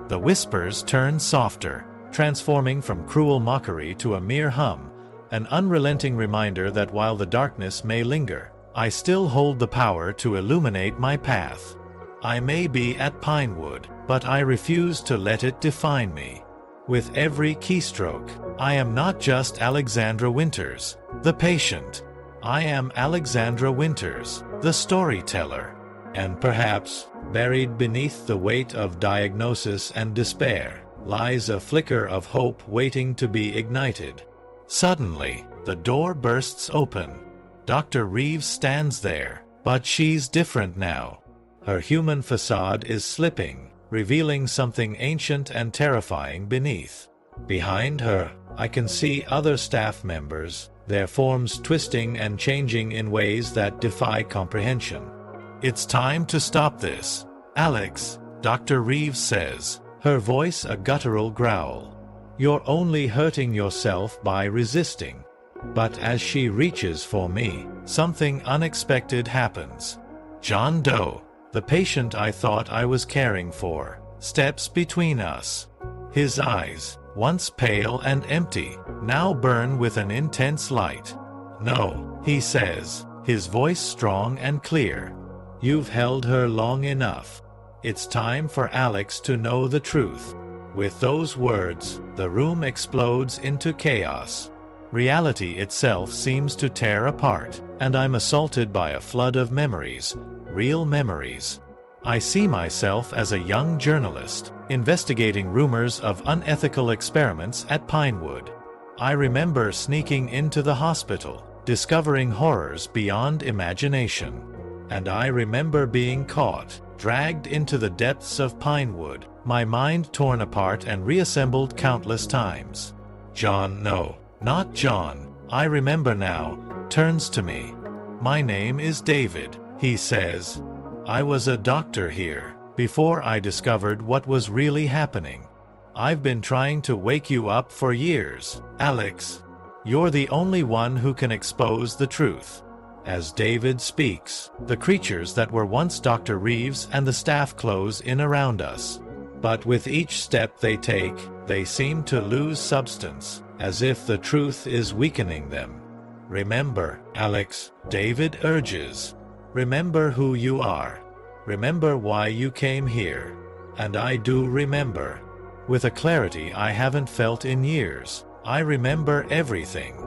The whispers turn softer, transforming from cruel mockery to a mere hum, an unrelenting reminder that while the darkness may linger, I still hold the power to illuminate my path. I may be at Pinewood, but I refuse to let it define me. With every keystroke, I am not just Alexandra Winters, the patient. I am Alexandra Winters, the storyteller. And perhaps, buried beneath the weight of diagnosis and despair, lies a flicker of hope waiting to be ignited. Suddenly, the door bursts open. Dr. Reeves stands there, but she's different now. Her human facade is slipping, revealing something ancient and terrifying beneath. Behind her, I can see other staff members, their forms twisting and changing in ways that defy comprehension. "It's time to stop this, Alex," Dr. Reeves says, her voice a guttural growl. "You're only hurting yourself by resisting." But as she reaches for me, something unexpected happens. John Doe, the patient I thought I was caring for, steps between us. His eyes, once pale and empty, now burn with an intense light. "No," he says, his voice strong and clear. "You've held her long enough. It's time for Alex to know the truth." With those words, the room explodes into chaos. Reality itself seems to tear apart, and I'm assaulted by a flood of memories, real memories. I see myself as a young journalist, investigating rumors of unethical experiments at Pinewood. I remember sneaking into the hospital, discovering horrors beyond imagination. And I remember being caught, dragged into the depths of Pinewood, my mind torn apart and reassembled countless times. John, no, not John, I remember now, turns to me. "My name is David," he says. I was a doctor here, before I discovered what was really happening. I've been trying to wake you up for years, Alex. You're the only one who can expose the truth. As David speaks, the creatures that were once Dr. Reeves and the staff close in around us. But with each step they take, they seem to lose substance, as if the truth is weakening them. Remember, Alex, David urges. Remember who you are. Remember why you came here. And I do remember. With a clarity I haven't felt in years. I remember everything.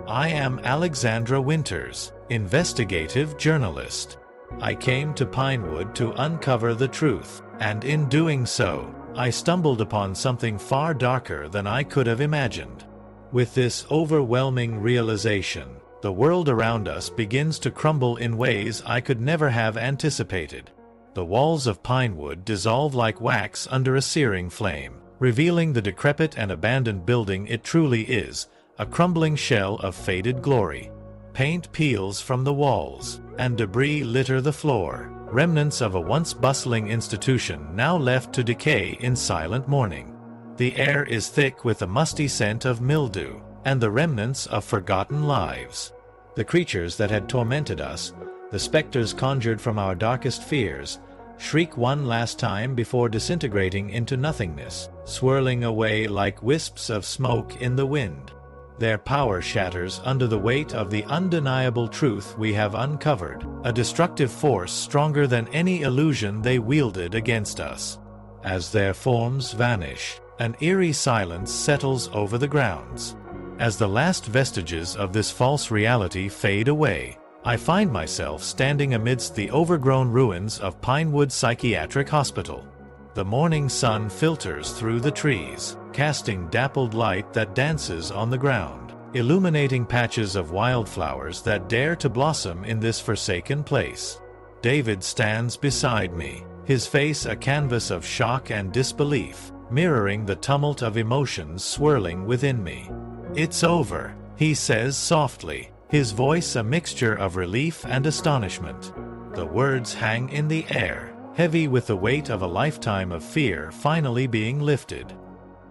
I am Alexandra Winters, investigative journalist. I came to Pinewood to uncover the truth, and in doing so, I stumbled upon something far darker than I could have imagined. With this overwhelming realization, the world around us begins to crumble in ways I could never have anticipated. The walls of Pinewood dissolve like wax under a searing flame, revealing the decrepit and abandoned building it truly is, a crumbling shell of faded glory. Paint peels from the walls, and debris litter the floor, remnants of a once bustling institution now left to decay in silent mourning. The air is thick with the musty scent of mildew, and the remnants of forgotten lives. The creatures that had tormented us, the specters conjured from our darkest fears, shriek one last time before disintegrating into nothingness, swirling away like wisps of smoke in the wind. Their power shatters under the weight of the undeniable truth we have uncovered, a destructive force stronger than any illusion they wielded against us. As their forms vanish, an eerie silence settles over the grounds. As the last vestiges of this false reality fade away, I find myself standing amidst the overgrown ruins of Pinewood Psychiatric Hospital. The morning sun filters through the trees, casting dappled light that dances on the ground, illuminating patches of wildflowers that dare to blossom in this forsaken place. David stands beside me, his face a canvas of shock and disbelief, mirroring the tumult of emotions swirling within me. "It's over," he says softly, his voice a mixture of relief and astonishment. The words hang in the air, heavy with the weight of a lifetime of fear finally being lifted.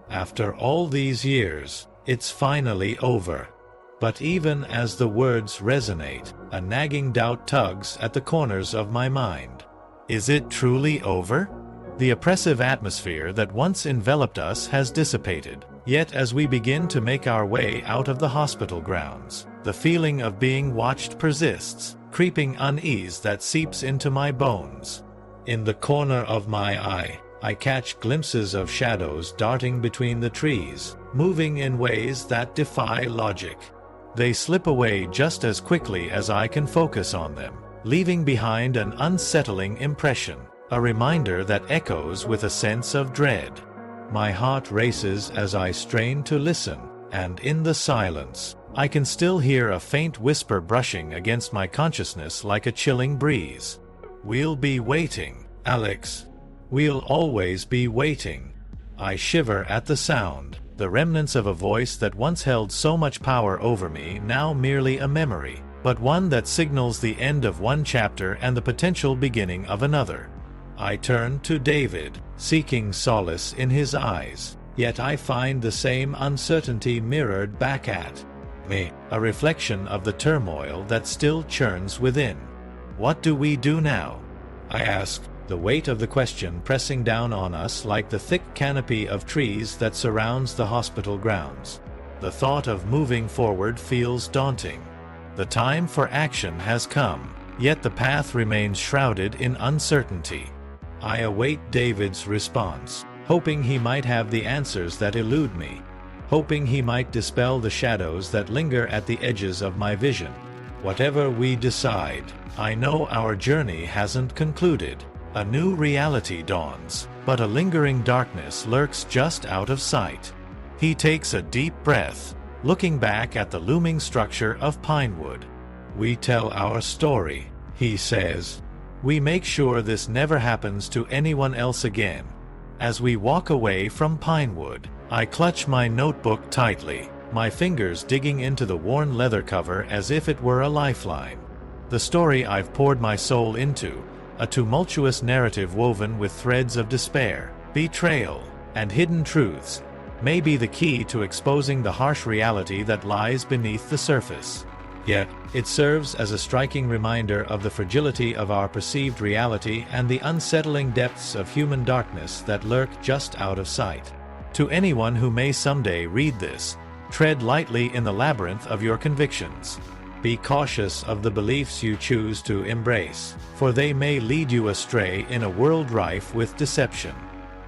After all these years, it's finally over. But even as the words resonate, a nagging doubt tugs at the corners of my mind. Is it truly over? The oppressive atmosphere that once enveloped us has dissipated, yet as we begin to make our way out of the hospital grounds, the feeling of being watched persists, creeping unease that seeps into my bones. In the corner of my eye, I catch glimpses of shadows darting between the trees, moving in ways that defy logic. They slip away just as quickly as I can focus on them, leaving behind an unsettling impression, a reminder that echoes with a sense of dread. My heart races as I strain to listen, and in the silence, I can still hear a faint whisper brushing against my consciousness like a chilling breeze. "We'll be waiting, Alex. We'll always be waiting." I shiver at the sound, the remnants of a voice that once held so much power over me now merely a memory, but one that signals the end of one chapter and the potential beginning of another. I turn to David, seeking solace in his eyes, yet I find the same uncertainty mirrored back at me, a reflection of the turmoil that still churns within. "What do we do now?" I ask, the weight of the question pressing down on us like the thick canopy of trees that surrounds the hospital grounds. The thought of moving forward feels daunting. The time for action has come, yet the path remains shrouded in uncertainty. I await David's response, hoping he might have the answers that elude me, hoping he might dispel the shadows that linger at the edges of my vision. Whatever we decide, I know our journey hasn't concluded. A new reality dawns, but a lingering darkness lurks just out of sight. He takes a deep breath, looking back at the looming structure of Pinewood. "We tell our story," he says. "We make sure this never happens to anyone else again." As we walk away from Pinewood, I clutch my notebook tightly, my fingers digging into the worn leather cover as if it were a lifeline. The story I've poured my soul into, a tumultuous narrative woven with threads of despair, betrayal, and hidden truths, may be the key to exposing the harsh reality that lies beneath the surface. Yet, it serves as a striking reminder of the fragility of our perceived reality and the unsettling depths of human darkness that lurk just out of sight. To anyone who may someday read this, tread lightly in the labyrinth of your convictions. Be cautious of the beliefs you choose to embrace, for they may lead you astray in a world rife with deception.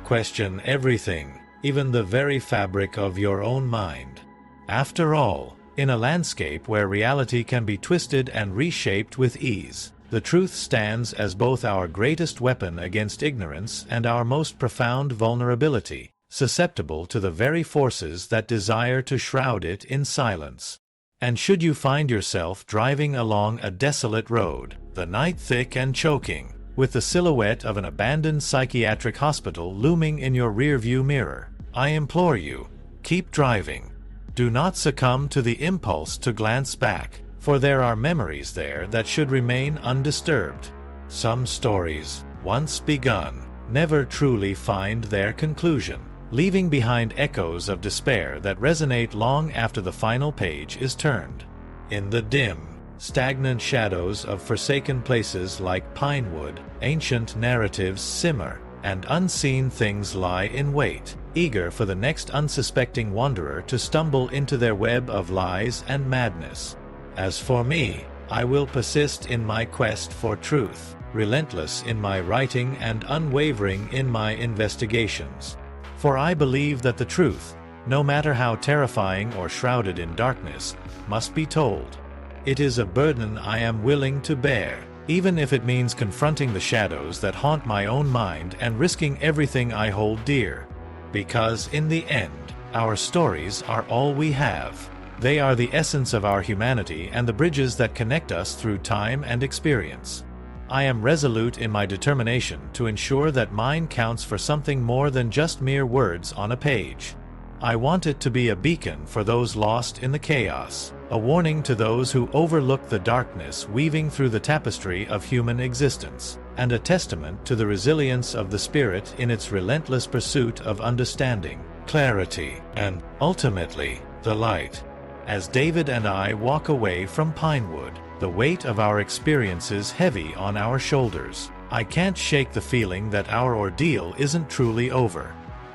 Question everything, even the very fabric of your own mind. After all, in a landscape where reality can be twisted and reshaped with ease, the truth stands as both our greatest weapon against ignorance and our most profound vulnerability, susceptible to the very forces that desire to shroud it in silence. And should you find yourself driving along a desolate road, the night thick and choking, with the silhouette of an abandoned psychiatric hospital looming in your rearview mirror, I implore you, keep driving. Do not succumb to the impulse to glance back, for there are memories there that should remain undisturbed. Some stories, once begun, never truly find their conclusion, leaving behind echoes of despair that resonate long after the final page is turned. In the dim, stagnant shadows of forsaken places like Pinewood, ancient narratives simmer, and unseen things lie in wait, eager for the next unsuspecting wanderer to stumble into their web of lies and madness. As for me, I will persist in my quest for truth, relentless in my writing and unwavering in my investigations. For I believe that the truth, no matter how terrifying or shrouded in darkness, must be told. It is a burden I am willing to bear, even if it means confronting the shadows that haunt my own mind and risking everything I hold dear. Because in the end, our stories are all we have. They are the essence of our humanity and the bridges that connect us through time and experience. I am resolute in my determination to ensure that mine counts for something more than just mere words on a page. I want it to be a beacon for those lost in the chaos, a warning to those who overlook the darkness weaving through the tapestry of human existence, and a testament to the resilience of the spirit in its relentless pursuit of understanding, clarity, and, ultimately, the light. As David and I walk away from Pinewood, the weight of our experiences heavy on our shoulders, I can't shake the feeling that our ordeal isn't truly over.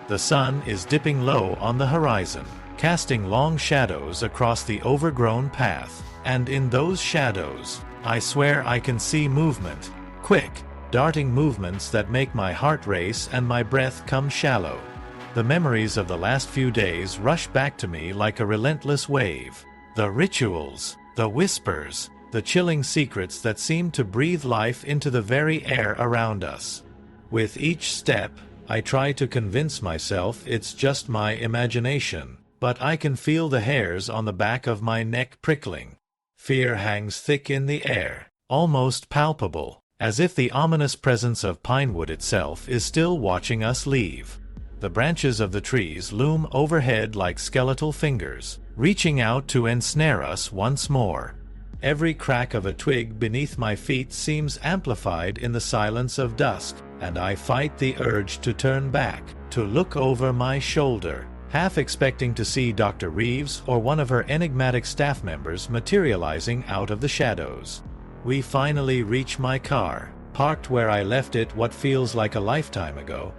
The sun is dipping low on the horizon, casting long shadows across the overgrown path, and in those shadows, I swear I can see movement, quick, darting movements that make my heart race and my breath come shallow. The memories of the last few days rush back to me like a relentless wave. The rituals, the whispers, the chilling secrets that seem to breathe life into the very air around us. With each step, I try to convince myself it's just my imagination, but I can feel the hairs on the back of my neck prickling. Fear hangs thick in the air, almost palpable, as if the ominous presence of Pinewood itself is still watching us leave. The branches of the trees loom overhead like skeletal fingers, reaching out to ensnare us once more. Every crack of a twig beneath my feet seems amplified in the silence of dusk, and I fight the urge to turn back, to look over my shoulder, half expecting to see Dr. Reeves or one of her enigmatic staff members materializing out of the shadows. We finally reach my car, parked where I left it what feels like a lifetime ago.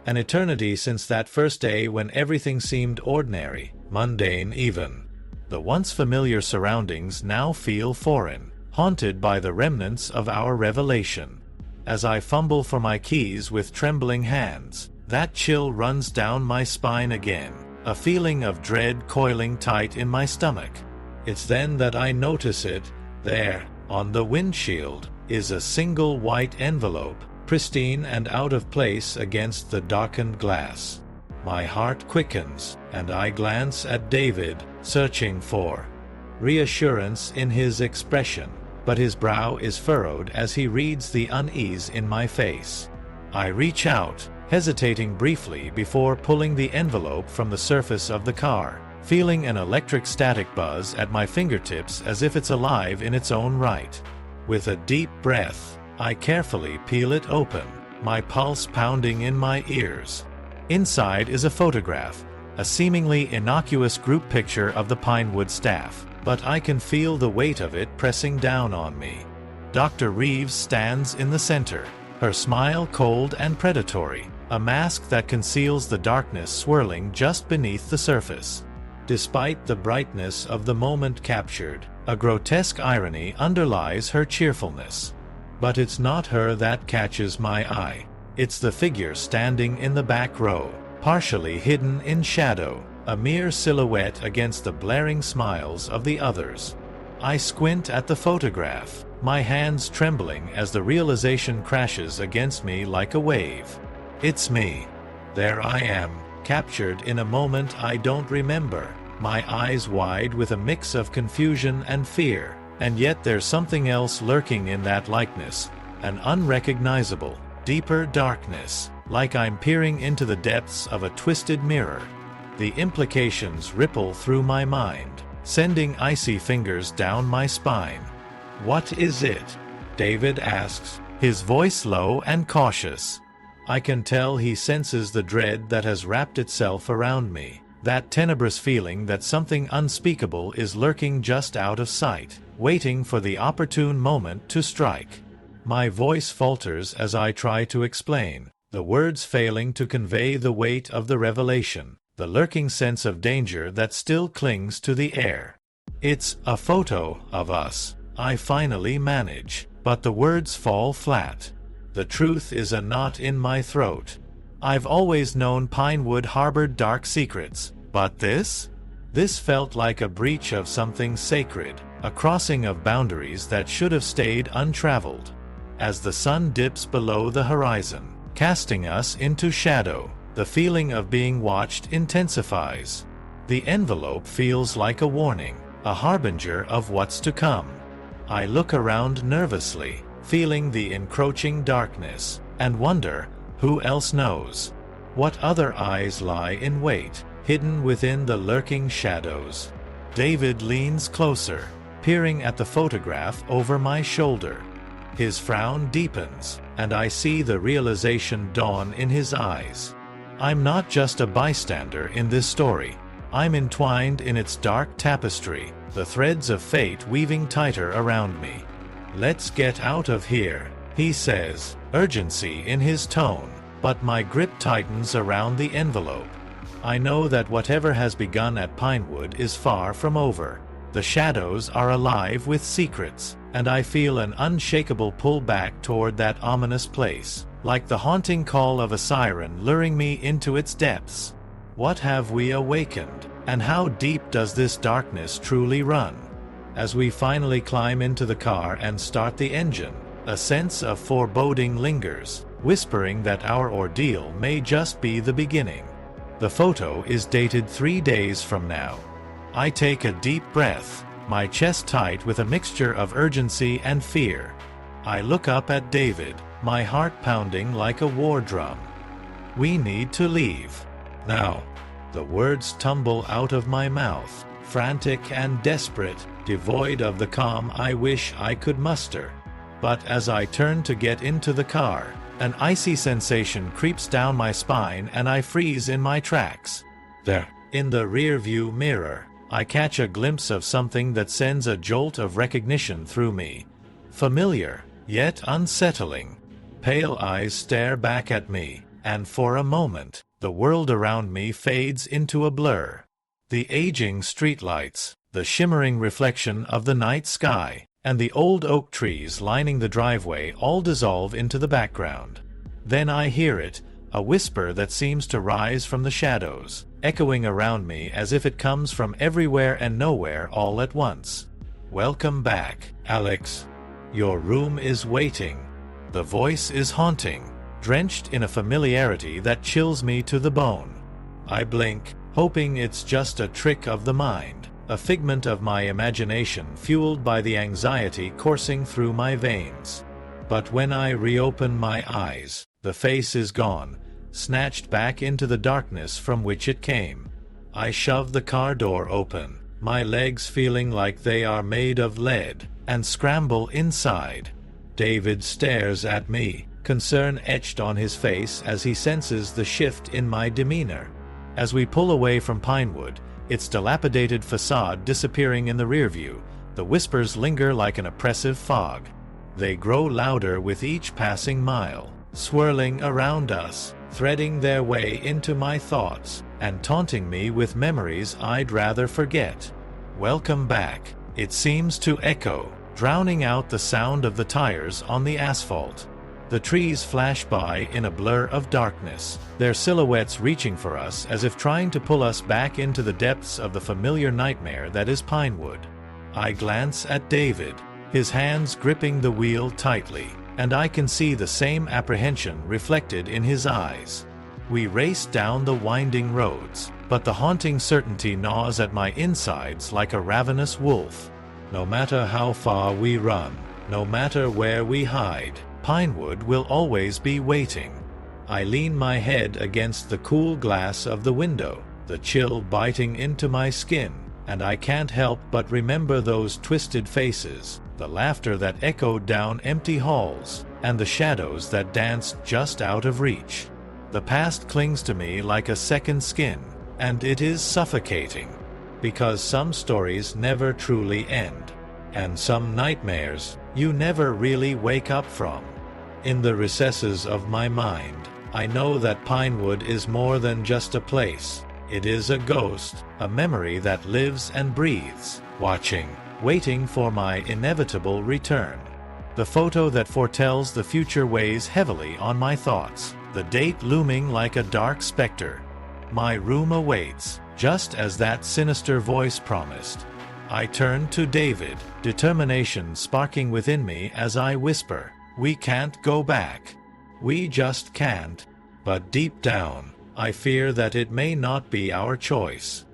An eternity since that first day when everything seemed ordinary, mundane even. The once familiar surroundings now feel foreign, haunted by the remnants of our revelation. As I fumble for my keys with trembling hands, that chill runs down my spine again, a feeling of dread coiling tight in my stomach. It's then that I notice it. There, on the windshield, is a single white envelope, pristine and out of place against the darkened glass. My heart quickens, and I glance at David, searching for reassurance in his expression, but his brow is furrowed as he reads the unease in my face. I reach out, hesitating briefly before pulling the envelope from the surface of the car, feeling an electric static buzz at my fingertips as if it's alive in its own right. With a deep breath, I carefully peel it open, my pulse pounding in my ears. Inside is a photograph, a seemingly innocuous group picture of the Pinewood staff, but I can feel the weight of it pressing down on me. Dr. Reeves stands in the center, her smile cold and predatory, a mask that conceals the darkness swirling just beneath the surface. Despite the brightness of the moment captured, a grotesque irony underlies her cheerfulness. But it's not her that catches my eye. It's the figure standing in the back row, partially hidden in shadow, a mere silhouette against the blaring smiles of the others. I squint at the photograph, my hands trembling as the realization crashes against me like a wave. It's me. There I am, captured in a moment I don't remember, my eyes wide with a mix of confusion and fear, and yet there's something else lurking in that likeness, an unrecognizable, deeper darkness, like I'm peering into the depths of a twisted mirror. The implications ripple through my mind, sending icy fingers down my spine. "What is it?" David asks, his voice low and cautious. I can tell he senses the dread that has wrapped itself around me, that tenebrous feeling that something unspeakable is lurking just out of sight, waiting for the opportune moment to strike. My voice falters as I try to explain, the words failing to convey the weight of the revelation, the lurking sense of danger that still clings to the air. "It's a photo of us," I finally manage, but the words fall flat. The truth is a knot in my throat. I've always known Pinewood harbored dark secrets, but this? This felt like a breach of something sacred, a crossing of boundaries that should have stayed untraveled. As the sun dips below the horizon, casting us into shadow, the feeling of being watched intensifies. The envelope feels like a warning, a harbinger of what's to come. I look around nervously, feeling the encroaching darkness, and wonder, who else knows? What other eyes lie in wait, hidden within the lurking shadows? David leans closer, peering at the photograph over my shoulder. His frown deepens, and I see the realization dawn in his eyes. I'm not just a bystander in this story. I'm entwined in its dark tapestry, the threads of fate weaving tighter around me. "Let's get out of here," he says, urgency in his tone, but my grip tightens around the envelope. I know that whatever has begun at Pinewood is far from over. The shadows are alive with secrets, and I feel an unshakable pull back toward that ominous place, like the haunting call of a siren luring me into its depths. What have we awakened, and how deep does this darkness truly run? As we finally climb into the car and start the engine, a sense of foreboding lingers, whispering that our ordeal may just be the beginning. The photo is dated 3 days from now. I take a deep breath, my chest tight with a mixture of urgency and fear. I look up at David, my heart pounding like a war drum. "We need to leave. Now." The words tumble out of my mouth, frantic and desperate, devoid of the calm I wish I could muster. But as I turn to get into the car, an icy sensation creeps down my spine and I freeze in my tracks. There, in the rearview mirror, I catch a glimpse of something that sends a jolt of recognition through me. Familiar, yet unsettling. Pale eyes stare back at me, and for a moment, the world around me fades into a blur. The aging streetlights, the shimmering reflection of the night sky, and the old oak trees lining the driveway all dissolve into the background. Then I hear it, a whisper that seems to rise from the shadows, echoing around me as if it comes from everywhere and nowhere all at once. "Welcome back, Alex. Your room is waiting." The voice is haunting, drenched in a familiarity that chills me to the bone. I blink, hoping it's just a trick of the mind, a figment of my imagination fueled by the anxiety coursing through my veins. But when I reopen my eyes, the face is gone, snatched back into the darkness from which it came. I shove the car door open, my legs feeling like they are made of lead, and scramble inside. David stares at me, concern etched on his face as he senses the shift in my demeanor. As we pull away from Pinewood, its dilapidated facade disappearing in the rearview, the whispers linger like an oppressive fog. They grow louder with each passing mile, swirling around us, threading their way into my thoughts, and taunting me with memories I'd rather forget. Welcome back, it seems to echo, drowning out the sound of the tires on the asphalt. The trees flash by in a blur of darkness, their silhouettes reaching for us as if trying to pull us back into the depths of the familiar nightmare that is Pinewood. I glance at David, his hands gripping the wheel tightly, and I can see the same apprehension reflected in his eyes. We race down the winding roads, but the haunting certainty gnaws at my insides like a ravenous wolf. No matter how far we run, no matter where we hide, Pinewood will always be waiting. I lean my head against the cool glass of the window, the chill biting into my skin, and I can't help but remember those twisted faces, the laughter that echoed down empty halls, and the shadows that danced just out of reach. The past clings to me like a second skin, and it is suffocating. Because some stories never truly end, and some nightmares you never really wake up from. In the recesses of my mind, I know that Pinewood is more than just a place. It is a ghost, a memory that lives and breathes, watching, waiting for my inevitable return. The photo that foretells the future weighs heavily on my thoughts, the date looming like a dark specter. My room awaits, just as that sinister voice promised. I turn to David, determination sparking within me as I whisper, "We can't go back. We just can't." But deep down, I fear that it may not be our choice.